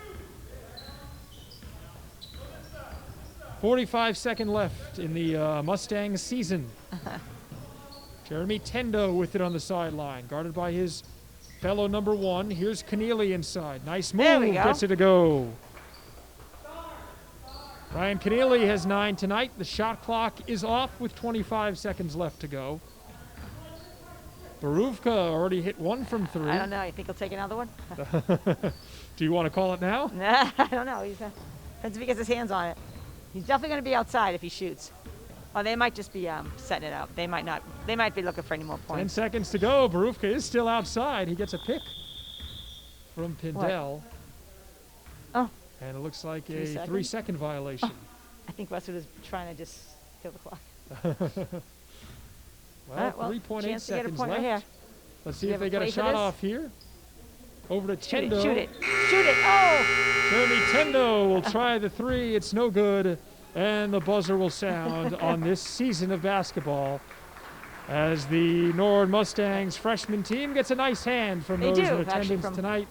45-second left in the Mustangs season. Jeremy Tendo with it on the sideline, guarded by his fellow number 1. Here's Keneally inside. Nice move, gets it to go. Ryan Keneally has 9 tonight. The shot clock is off with 25 seconds left to go. Baruvka already hit 1 from 3.
I don't know. You think he'll take another one?
Do you want to call it now?
Nah, I don't know. Depends if he gets his hands on it. He's definitely going to be outside if he shoots. Or they might just be setting it up. They might not. They might be looking for any more points.
10 seconds to go. Baruvka is still outside. He gets a pick from Pindell.
Oh.
And it looks like a 3-second violation.
I think Westwood is trying to just kill the clock.
Well, 3.8 seconds left.
Right.
Let's see if they get a shot off here. Over to Tendo.
Shoot it. Oh!
Jeremy Tendo will try the 3. It's no good. And the buzzer will sound on this season of basketball as the Norwood Mustangs freshman team gets a nice hand from those in attendance tonight.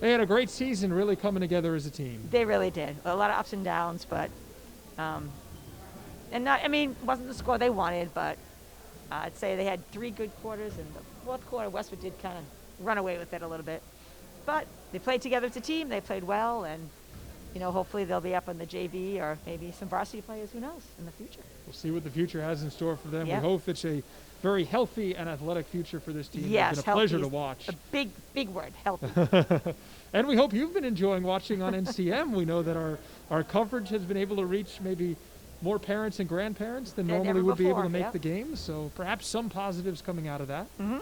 They had a great season, really coming together as a team.
They really did. A lot of ups and downs, but wasn't the score they wanted, but I'd say they had 3 good quarters, and the fourth quarter Westwood did kind of run away with it a little bit. But they played together as a team. They played well, and hopefully they'll be up on the JV or maybe some varsity players, who knows, in the future.
We'll see what the future has in store for them. We hope it's a very healthy and athletic future for this team.
Yes,
it's been a pleasure to watch.
A big word, healthy.
And we hope you've been enjoying watching on NCM. We know that our coverage has been able to reach maybe more parents and grandparents than normally would be able to make the game. So perhaps some positives coming out of that.
Mm-hmm.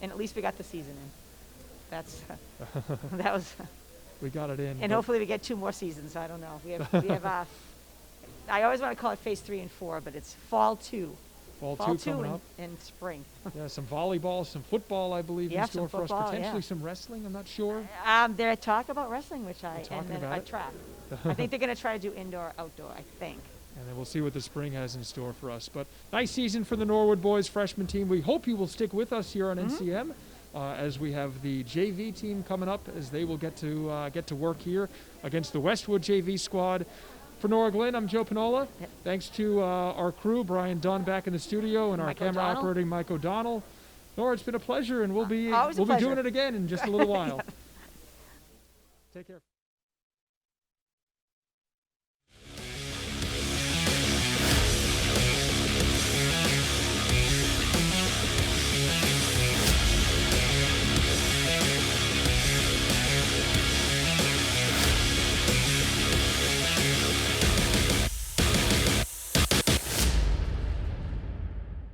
And at least we got the season in. That was...
We got it in.
And hopefully we get 2 more seasons. I don't know. We have I always want to call it phase 3 and 4, but it's fall 2.
Fall 2 coming up.
And spring.
Yeah, some volleyball, some football, I believe, in store for us. Potentially some wrestling, I'm not sure.
They're talking about wrestling, which track. I think they're going to try to do indoor, outdoor, I think.
And then we'll see what the spring has in store for us. But nice season for the Norwood boys freshman team. We hope you will stick with us here on NCM. As we have the JV team coming up, as they will get to work here against the Westwood JV squad. For Nora Glenn, I'm Joe Pinola. Yep. Thanks to our crew, Brian Dunn back in the studio, and our camera operating, Mike O'Donnell. Nora, it's been a pleasure, and we'll be doing it again in just a little while. Take care.